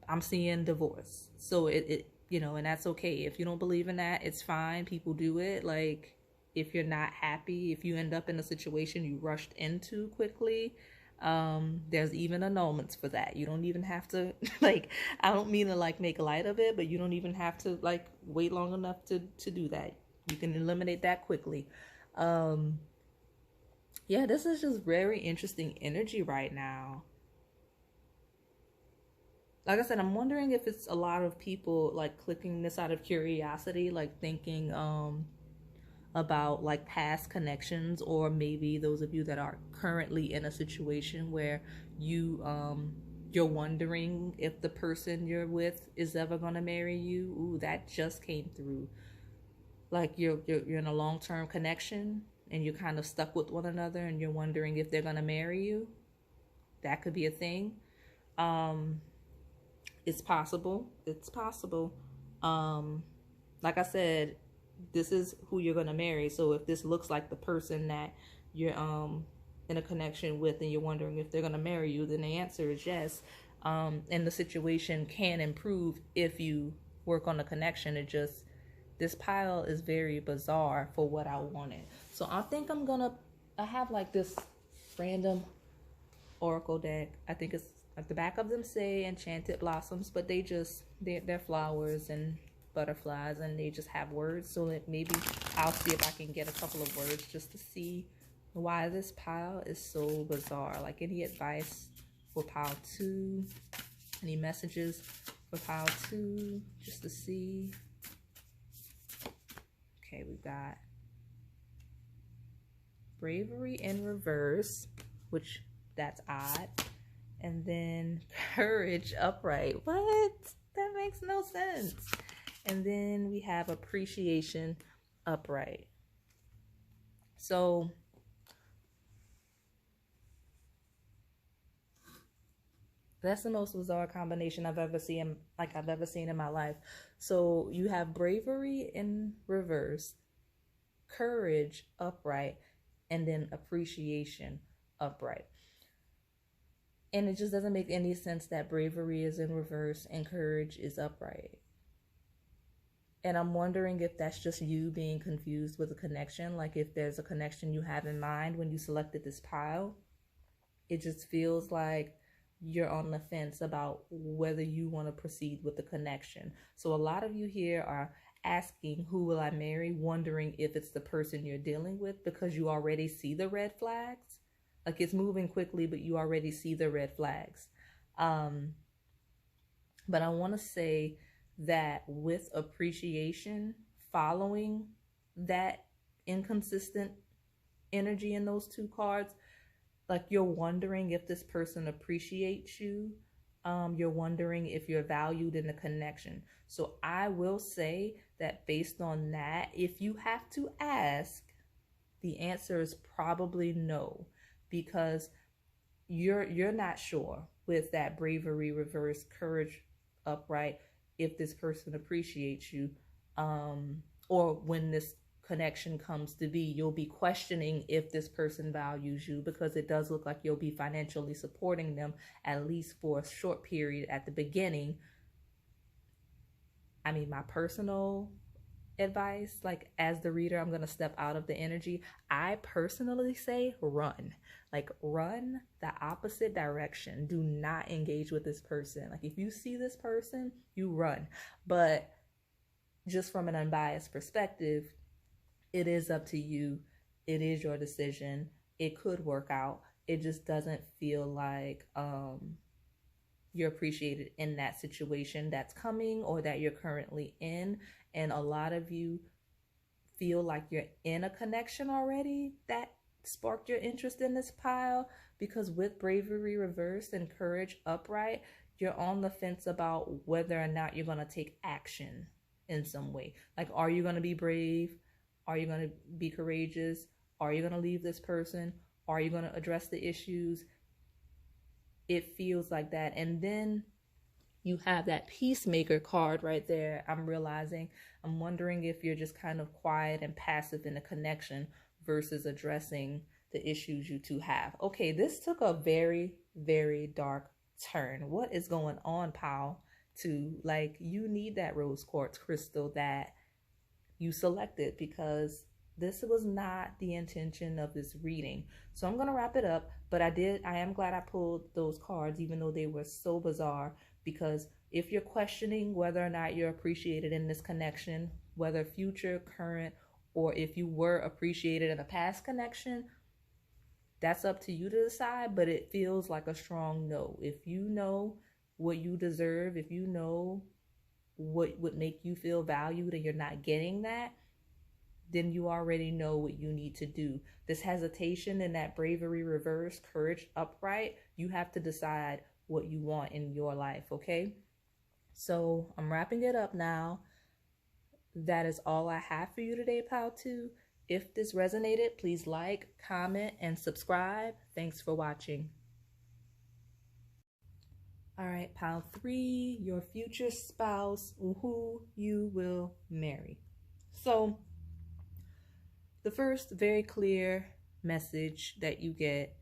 I'm seeing divorce. So it and that's okay. If you don't believe in that, it's fine. People do it. Like, if you're not happy, if you end up in a situation you rushed into quickly, there's even annulments for that. You don't even have to like, I don't mean to like make light of it, but you don't even have to like wait long enough to do that. You can eliminate that quickly. Yeah, this is just very interesting energy right now. Like I said, I'm wondering if it's a lot of people like clicking this out of curiosity, like thinking about like past connections, or maybe those of you that are currently in a situation where you're wondering if the person you're with is ever gonna marry you. Ooh, that just came through. Like you're in a long-term connection and you're kind of stuck with one another and you're wondering if they're gonna marry you. That could be a thing. It's possible. It's possible. Like I said, this is who you're going to marry. So if this looks like the person that you're in a connection with and you're wondering if they're going to marry you, then the answer is yes. And the situation can improve if you work on the connection. It just, this pile is very bizarre for what I wanted. So I think I have like this random oracle deck. I think it's like the back of them say enchanted blossoms, but they're flowers and butterflies, and they just have words. So that maybe I'll see if I can get a couple of words just to see why this pile is so bizarre. Like any advice for pile 2, any messages for pile 2, just to see. Okay, we've got bravery in reverse, which that's odd. And then courage upright. What? That makes no sense. And then we have appreciation upright. So that's the most bizarre combination I've ever seen, in my life. So you have bravery in reverse, courage upright, and then appreciation upright. And it just doesn't make any sense that bravery is in reverse and courage is upright. And I'm wondering if that's just you being confused with a connection. Like if there's a connection you have in mind when you selected this pile, it just feels like you're on the fence about whether you want to proceed with the connection. So a lot of you here are asking, who will I marry? Wondering if it's the person you're dealing with because you already see the red flags. Like it's moving quickly, but you already see the red flags. But I want to say that with appreciation following that inconsistent energy in those two cards, like you're wondering if this person appreciates you. You're wondering if you're valued in the connection. So I will say that based on that, if you have to ask, the answer is probably no, because you're not sure with that bravery reverse, courage upright, if this person appreciates you, or when this connection comes to be, you'll be questioning if this person values you, because it does look like you'll be financially supporting them at least for a short period at the beginning. I mean, my personal advice, like as the reader, I'm going to step out of the energy. I personally say run. Like run the opposite direction. Do not engage with this person. Like if you see this person, you run. But just from an unbiased perspective, it is up to you. It is your decision. It could work out. It just doesn't feel like you're appreciated in that situation that's coming or that you're currently in. And a lot of you feel like you're in a connection already that sparked your interest in this pile, because with bravery reversed and courage upright, you're on the fence about whether or not you're going to take action in some way. Like, are you going to be brave? Are you going to be courageous? Are you going to leave this person? Are you going to address the issues? It feels like that. And then you have that peacemaker card right there. I'm wondering if you're just kind of quiet and passive in a connection versus addressing the issues you two have. Okay, this took a very, very dark turn. What is going on, pal? Like, you need that rose quartz crystal that you selected, because this was not the intention of this reading. So I'm going to wrap it up, but I am glad I pulled those cards, even though they were so bizarre, because if you're questioning whether or not you're appreciated in this connection, whether future, current, or if you were appreciated in a past connection, that's up to you to decide, but it feels like a strong no. If you know what you deserve, if you know what would make you feel valued and you're not getting that, then you already know what you need to do. This hesitation and that bravery reverse, courage upright, you have to decide what you want in your life, okay? So I'm wrapping it up now. That is all I have for you today, Pile 2. If this resonated, please like, comment, and subscribe. Thanks for watching. All right, Pile 3, your future spouse, who you will marry. So the first very clear message that you get,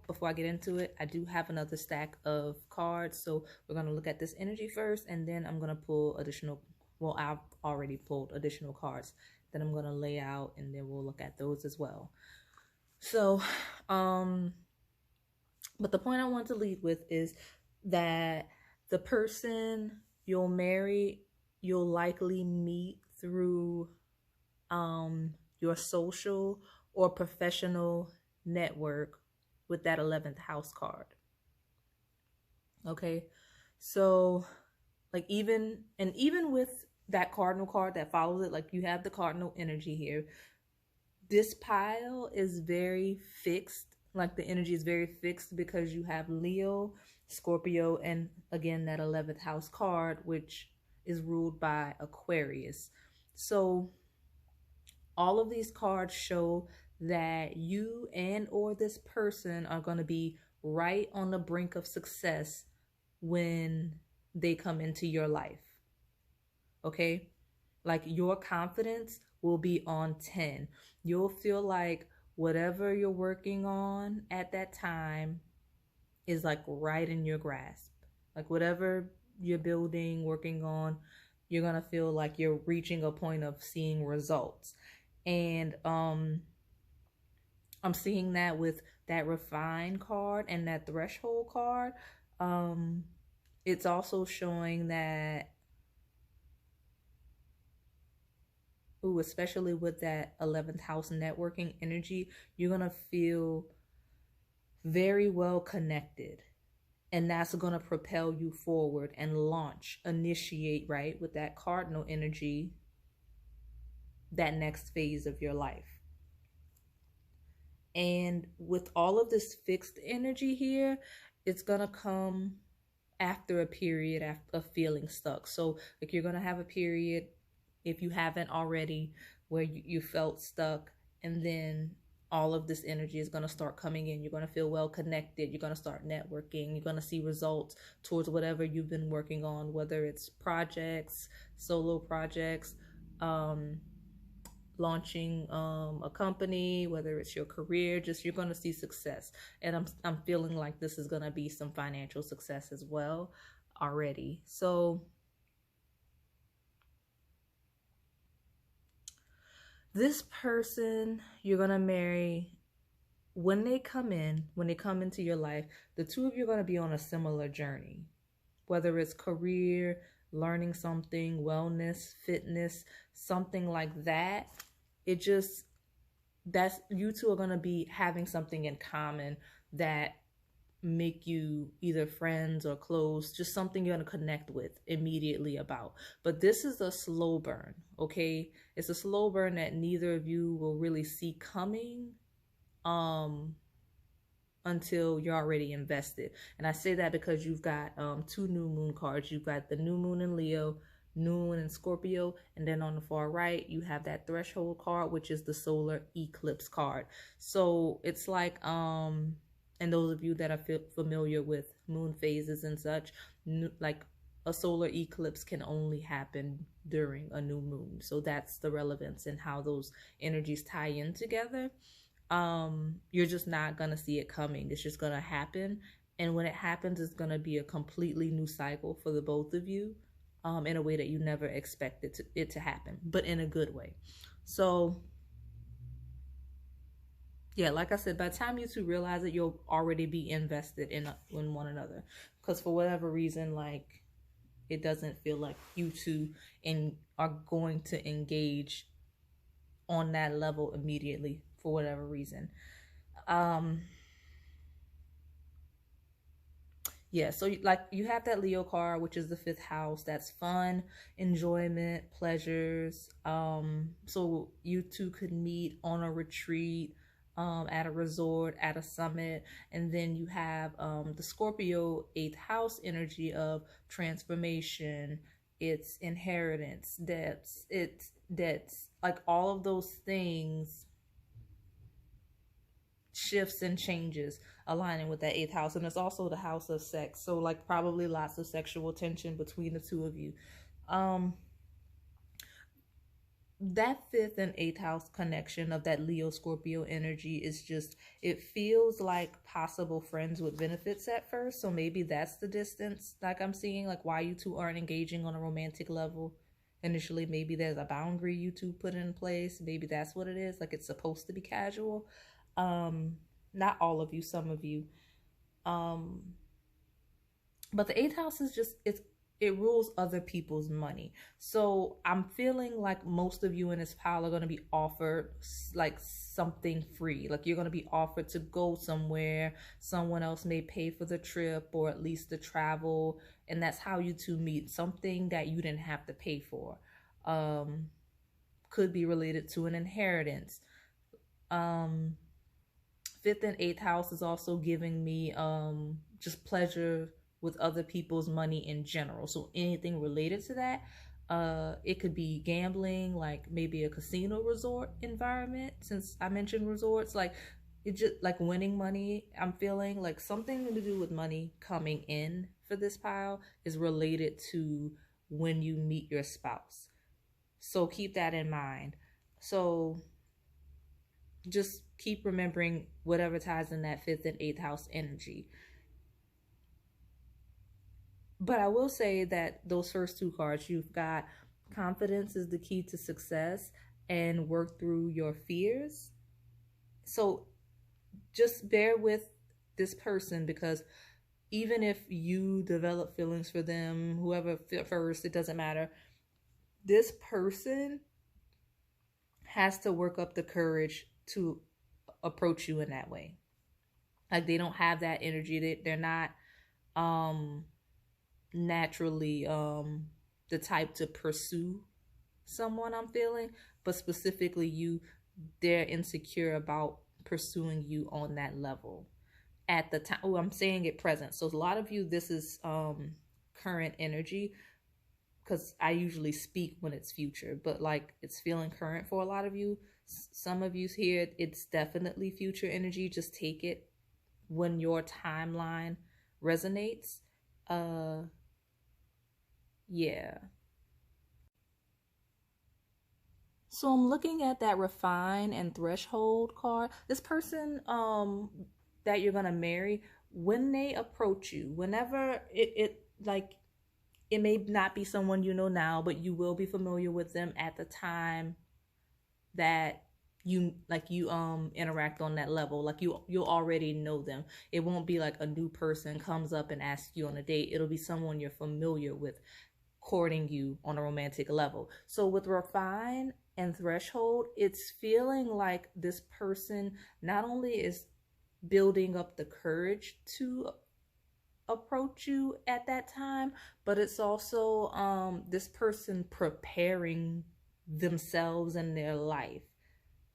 before I get into it, I do have another stack of cards. So we're going to look at this energy first, and then I'm going to pull additional, well, I've already pulled additional cards that I'm going to lay out, and then we'll look at those as well. So, but the point I want to lead with is that the person you'll marry, you'll likely meet through your social or professional network with that 11th house card. Okay, so like even with that cardinal card that follows it, like you have the cardinal energy here, this pile is very fixed. Like the energy is very fixed because you have Leo, Scorpio, and again that 11th house card, which is ruled by Aquarius. So all of these cards show that you and or this person are going to be right on the brink of success when they come into your life. Okay? Like your confidence will be on 10. You'll feel like whatever you're working on at that time is like right in your grasp. Like whatever you're building, working on, you're going to feel like you're reaching a point of seeing results. And I'm seeing that with that refine card and that threshold card. It's also showing that, ooh, especially with that 11th house networking energy, you're going to feel very well connected. And that's going to propel you forward and launch, initiate, right, with that cardinal energy, that next phase of your life. And with all of this fixed energy here, it's going to come after a period of feeling stuck. So like you're going to have a period, if you haven't already, where you felt stuck, and then all of this energy is going to start coming in. You're going to feel well connected. You're going to start networking. You're going to see results towards whatever you've been working on, whether it's projects, solo projects, launching a company, whether it's your career, just you're going to see success. And I'm feeling like this is going to be some financial success as well already. So this person you're going to marry, when they come into your life, the two of you are going to be on a similar journey, whether it's career, learning something, wellness, fitness, something like that. That's you two are going to be having something in common that make you either friends or close, just something you're going to connect with immediately about. But this is a slow burn, okay? It's a slow burn that neither of you will really see coming until you're already invested. And I say that because you've got two new moon cards. You've got the new moon in Leo, new moon in Scorpio, and then on the far right you have that threshold card, which is the solar eclipse card. So it's like and those of you that are familiar with moon phases and such, like a solar eclipse can only happen during a new moon. So that's the relevance and how those energies tie in together. You're just not gonna see it coming. It's just gonna happen, and when it happens, it's gonna be a completely new cycle for the both of you, in a way that you never expected it to happen, but in a good way. So yeah, like I said, by the time you two realize it, you'll already be invested in one another, because for whatever reason, like, it doesn't feel like you two are going to engage on that level immediately for whatever reason. Yeah, so like you have that Leo card, which is the 5th house. That's fun, enjoyment, pleasures. So you two could meet on a retreat, at a resort, at a summit. And then you have the Scorpio 8th house energy of transformation, it's inheritance, debts, like all of those things, shifts and changes aligning with that 8th house. And it's also the house of sex, so like probably lots of sexual tension between the two of you. That 5th and 8th house connection of that Leo Scorpio energy is just, it feels like possible friends with benefits at first. So maybe that's the distance, like I'm seeing, like why you two aren't engaging on a romantic level initially. Maybe there's a boundary you two put in place. Maybe that's what it is, like it's supposed to be casual. Not all of you, some of you. But the 8th house is just, it rules other people's money. So I'm feeling like most of you in this pile are going to be offered like something free. Like you're going to be offered to go somewhere. Someone else may pay for the trip or at least the travel. And that's how you two meet. Something that you didn't have to pay for. Could be related to an inheritance. 5th and 8th house is also giving me just pleasure with other people's money in general. So anything related to that, It could be gambling, like maybe a casino resort environment, since I mentioned resorts. Like it just like winning money. I'm feeling like something to do with money coming in for this pile is related to when you meet your spouse. So keep that in mind. So just keep remembering whatever ties in that fifth and eighth house energy. But I will say that those first two cards, you've got confidence is the key to success and work through your fears. So just bear with this person, because even if you develop feelings for them, whoever first, it doesn't matter. This person has to work up the courage to approach you in that way. Like they don't have that energy. They're not naturally the type to pursue someone, I'm feeling, but specifically you, they're insecure about pursuing you on that level at the time. Oh, I'm saying it present. So a lot of you, this is current energy, because I usually speak when it's future, but like it's feeling current for a lot of you. Some of you here, it's definitely future energy. Just take it when your timeline resonates. Yeah. So I'm looking at that refine and threshold card. This person that you're gonna marry, when they approach you, whenever it like it may not be someone you know now, but you will be familiar with them at the time that you interact on that level. Like you'll already know them. It won't be like a new person comes up and asks you on a date. It'll be someone you're familiar with courting you on a romantic level. So with refine and threshold, it's feeling like this person not only is building up the courage to approach you at that time, but it's also this person preparing themselves and their life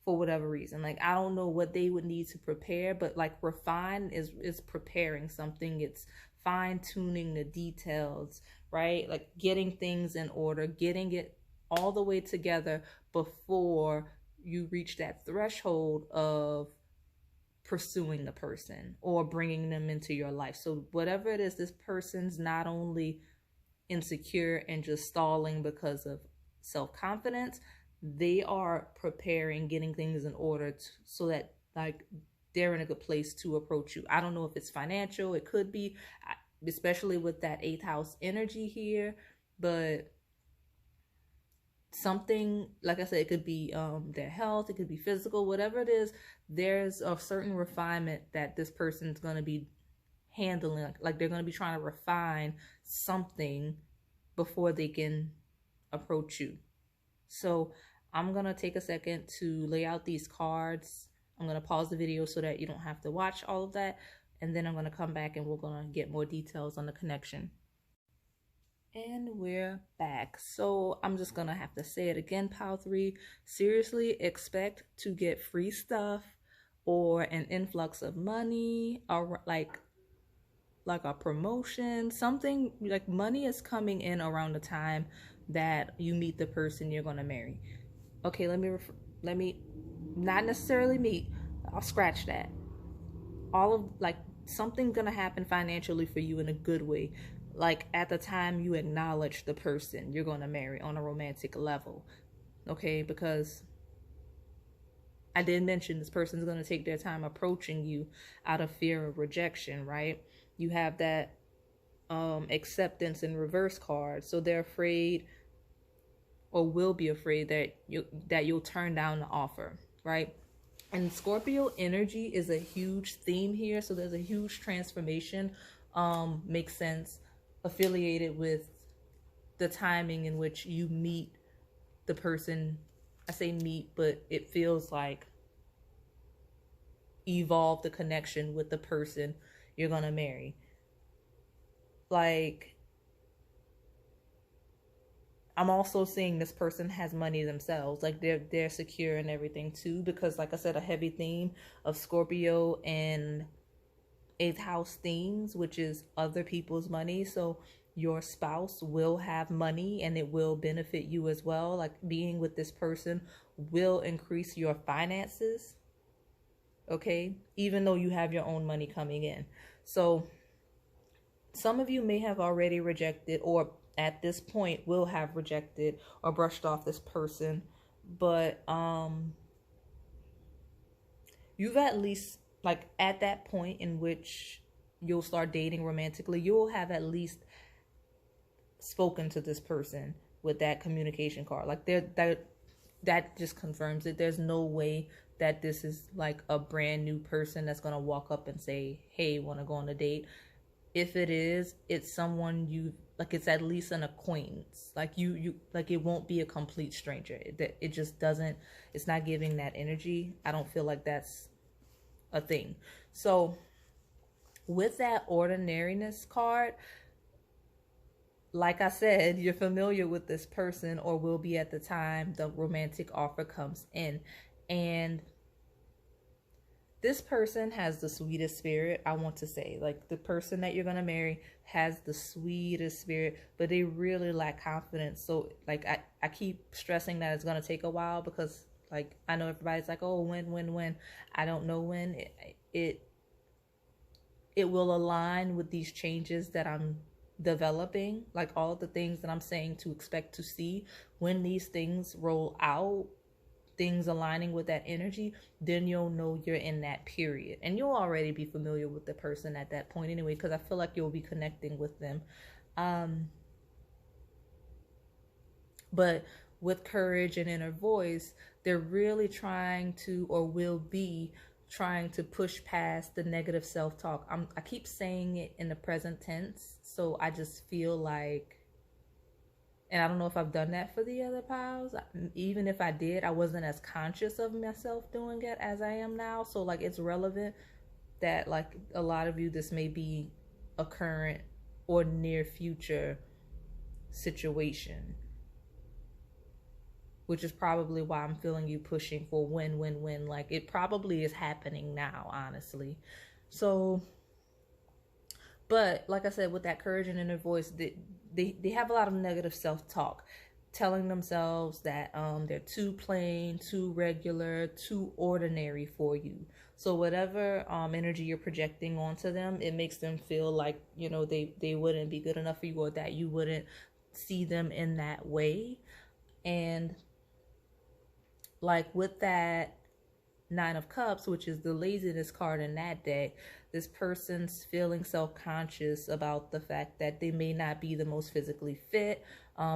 for whatever reason. Like I don't know what they would need to prepare, but like refine is preparing something. It's fine tuning the details, right? Like getting things in order, getting it all the way together before you reach that threshold of pursuing the person or bringing them into your life. So whatever it is, this person's not only insecure and just stalling because of self-confidence, they are preparing, getting things in order so that like they're in a good place to approach you. I don't know if it's financial, it could be, especially with that eighth house energy here, but something, like I said, it could be their health, it could be physical, whatever it is. There's a certain refinement that this person's going to be handling. Like they're going to be trying to refine something before they can approach you. So I'm going to take a second to lay out these cards. I'm going to pause the video so that you don't have to watch all of that, and then I'm going to come back and we're going to get more details on the connection. And we're back. So I'm just gonna have to say it again, pile 3. Seriously, expect to get free stuff or an influx of money, or like a promotion. Something like money is coming in around the time that you meet the person you're gonna marry. Okay, let me not necessarily meet. I'll scratch that. All of like something gonna happen financially for you in a good way, like at the time you acknowledge the person you're going to marry on a romantic level. Okay, because I did mention this person's going to take their time approaching you out of fear of rejection, right? You have that acceptance in reverse card, so they're afraid or will be afraid that you'll turn down the offer, right? And Scorpio energy is a huge theme here, so there's a huge transformation, makes sense, affiliated with the timing in which you meet the person. I say meet, but it feels like evolve the connection with the person you're gonna marry. Like, I'm also seeing this person has money themselves. Like they're secure and everything too, because like I said, a heavy theme of Scorpio and 8th house themes, which is other people's money. So your spouse will have money and it will benefit you as well. Like being with this person will increase your finances, okay? Even though you have your own money coming in. So some of you may have already rejected, or at this point will have rejected or brushed off this person, but you've at least, like at that point in which you'll start dating romantically, you'll have at least spoken to this person with that communication card. Like that just confirms it. There's no way that this is like a brand new person that's gonna walk up and say, hey, want to go on a date. If it is, it's someone you like, it's at least an acquaintance. Like you like, it won't be a complete stranger. It just doesn't, it's not giving that energy. I don't feel like that's a thing. So with that ordinariness card, like I said, you're familiar with this person or will be at the time the romantic offer comes in. And this person has the sweetest spirit, I want to say. Like the person that you're going to marry has the sweetest spirit, but they really lack confidence. So like I keep stressing that it's going to take a while, because like I know everybody's like, oh, when. I don't know when. It will align with these changes that I'm developing, like all the things that I'm saying to expect to see. When these things roll out, things aligning with that energy, then you'll know you're in that period, and you'll already be familiar with the person at that point anyway, because I feel like you'll be connecting with them. But with courage and inner voice, they're really trying to, or will be trying to, push past the negative self-talk. I keep saying it in the present tense, so I just feel like, and I don't know if I've done that for the other pals. Even if I did, I wasn't as conscious of myself doing it as I am now. So like it's relevant that like a lot of you, this may be a current or near future situation, which is probably why I'm feeling you pushing for when. Like it probably is happening now, honestly. So, but like I said, with that courage and inner voice, they have a lot of negative self-talk, telling themselves that they're too plain, too regular, too ordinary for you. So whatever energy you're projecting onto them, it makes them feel like, you know, they wouldn't be good enough for you, or that you wouldn't see them in that way. And like with that Nine of Cups, which is the laziness card in that deck, this person's feeling self-conscious about the fact that they may not be the most physically fit.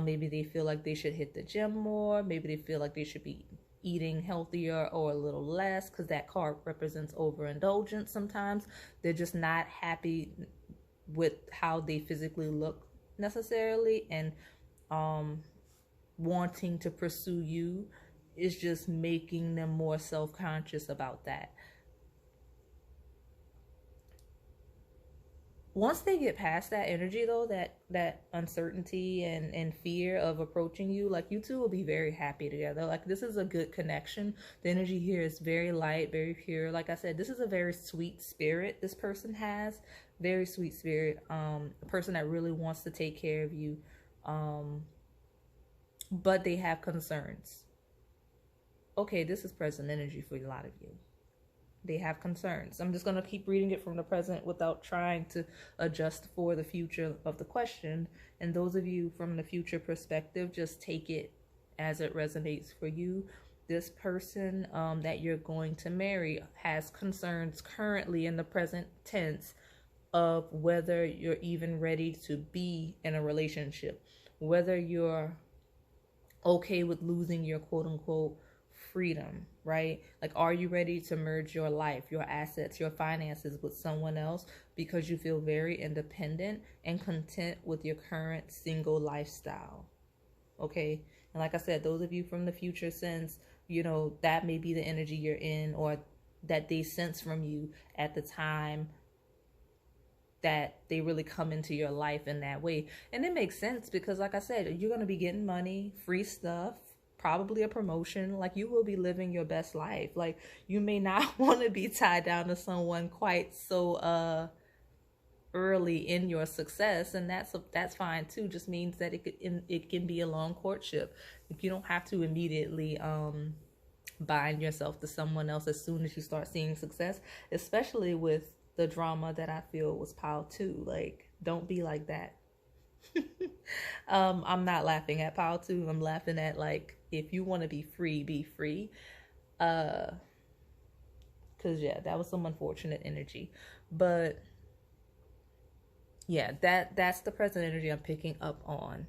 Maybe they feel like they should hit the gym more. Maybe they feel like they should be eating healthier or a little less, because that card represents overindulgence sometimes. They're just not happy with how they physically look necessarily, and wanting to pursue you is just making them more self-conscious about that. Once they get past that energy though, that uncertainty and fear of approaching you, like you two will be very happy together. Like this is a good connection. The energy here is very light, very pure. Like I said, this is a very sweet spirit this person has. Very sweet spirit. A person that really wants to take care of you. But they have concerns. Okay, this is present energy for a lot of you. They have concerns. I'm just going to keep reading it from the present without trying to adjust for the future of the question. And those of you from the future perspective, just take it as it resonates for you. This person that you're going to marry has concerns currently in the present tense of whether you're even ready to be in a relationship, whether you're okay with losing your quote-unquote freedom, right? Like, are you ready to merge your life, your assets, your finances with someone else because you feel very independent and content with your current single lifestyle? Okay. And like I said, those of you from the future sense, you know, that may be the energy you're in, or that they sense from you at the time that they really come into your life in that way. And it makes sense because, like I said, you're going to be getting money, free stuff, probably a promotion. Like, you will be living your best life. Like, you may not want to be tied down to someone quite so early in your success, and that's fine too. Just means that it can be a long courtship. You don't have to immediately bind yourself to someone else as soon as you start seeing success, especially with the drama that I feel was piled too. Like, don't be like that. I'm not laughing at pile two. I'm laughing at, like, if you want to be free, be free. Cause yeah, that was some unfortunate energy. But yeah, that's the present energy I'm picking up on.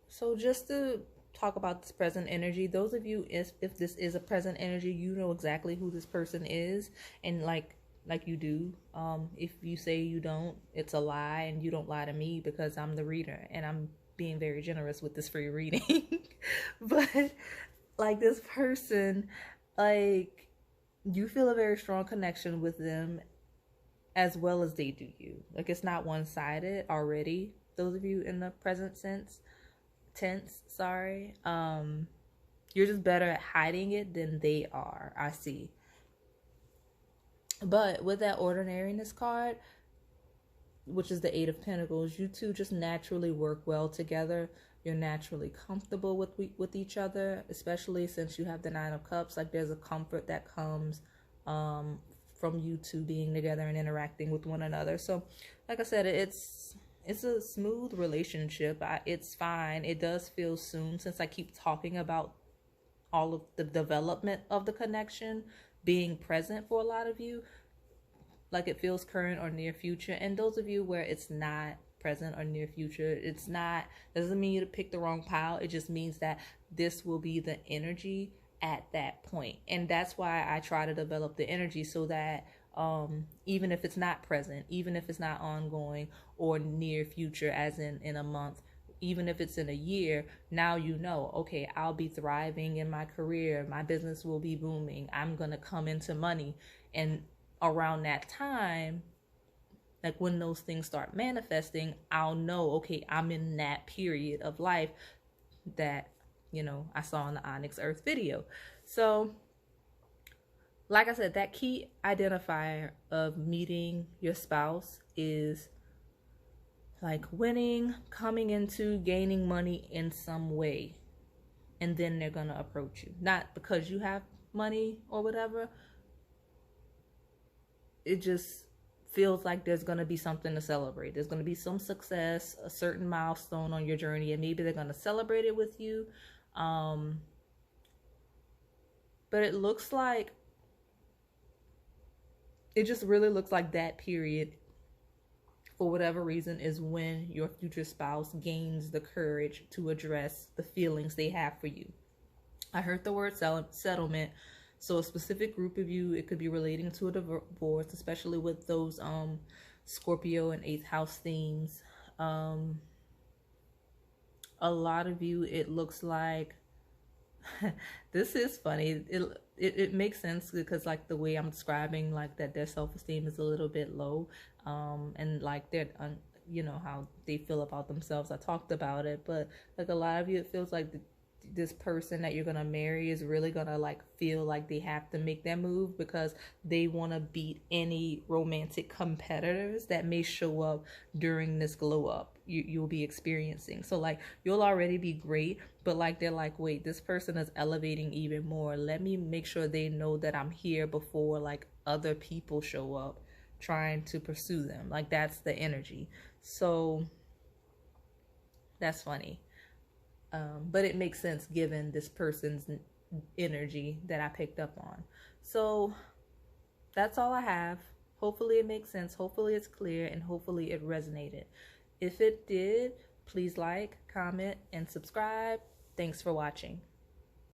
So just to talk about this present energy, those of you, if this is a present energy, you know exactly who this person is, and like you do. If you say you don't, it's a lie, and you don't lie to me because I'm the reader and I'm being very generous with this free reading. But like, this person, like, you feel a very strong connection with them as well as they do you. Like, it's not one-sided already. Those of you in the present tense, sorry. You're just better at hiding it than they are, I see. But with that ordinariness card, which is the Eight of Pentacles, you two just naturally work well together. You're naturally comfortable with each other, especially since you have the Nine of Cups. Like, there's a comfort that comes from you two being together and interacting with one another. So, like I said, it's a smooth relationship. It's fine. It does feel soon, since I keep talking about all of the development of the connection being present for a lot of you. Like, it feels current or near future. And those of you where it's not present or near future, it's not, doesn't mean you to pick the wrong pile. It just means that this will be the energy at that point. And that's why I try to develop the energy, so that even if it's not present, even if it's not ongoing or near future, as in a month, even if it's in a year, now you know, okay, I'll be thriving in my career, my business will be booming, I'm gonna come into money. And around that time, like when those things start manifesting, I'll know, okay, I'm in that period of life that, you know, I saw in the Onyx Earth video. So like I said, that key identifier of meeting your spouse is like winning, coming into, gaining money in some way. And then they're going to approach you. Not because you have money or whatever. It just feels like there's going to be something to celebrate. There's going to be some success, a certain milestone on your journey, and maybe they're going to celebrate it with you. But it looks like, it just really looks like that period, for whatever reason, is when your future spouse gains the courage to address the feelings they have for you. I heard the word settlement. So a specific group of you, it could be relating to a divorce, especially with those Scorpio and 8th house themes. A lot of you, it looks like, this is funny. It makes sense, because like the way I'm describing, like that their self-esteem is a little bit low, and like they're you know how they feel about themselves. I talked about it, but like a lot of you, it feels like this person that you're gonna marry is really gonna like feel like they have to make that move, because they want to beat any romantic competitors that may show up during this glow up you'll be experiencing. So like, you'll already be great, but like they're like, wait, this person is elevating even more. Let me make sure they know that I'm here before like other people show up trying to pursue them. Like, that's the energy. So that's funny. But it makes sense given this person's energy that I picked up on. So that's all I have. Hopefully it makes sense. Hopefully it's clear, and hopefully it resonated. If it did, please like, comment, and subscribe. Thanks for watching.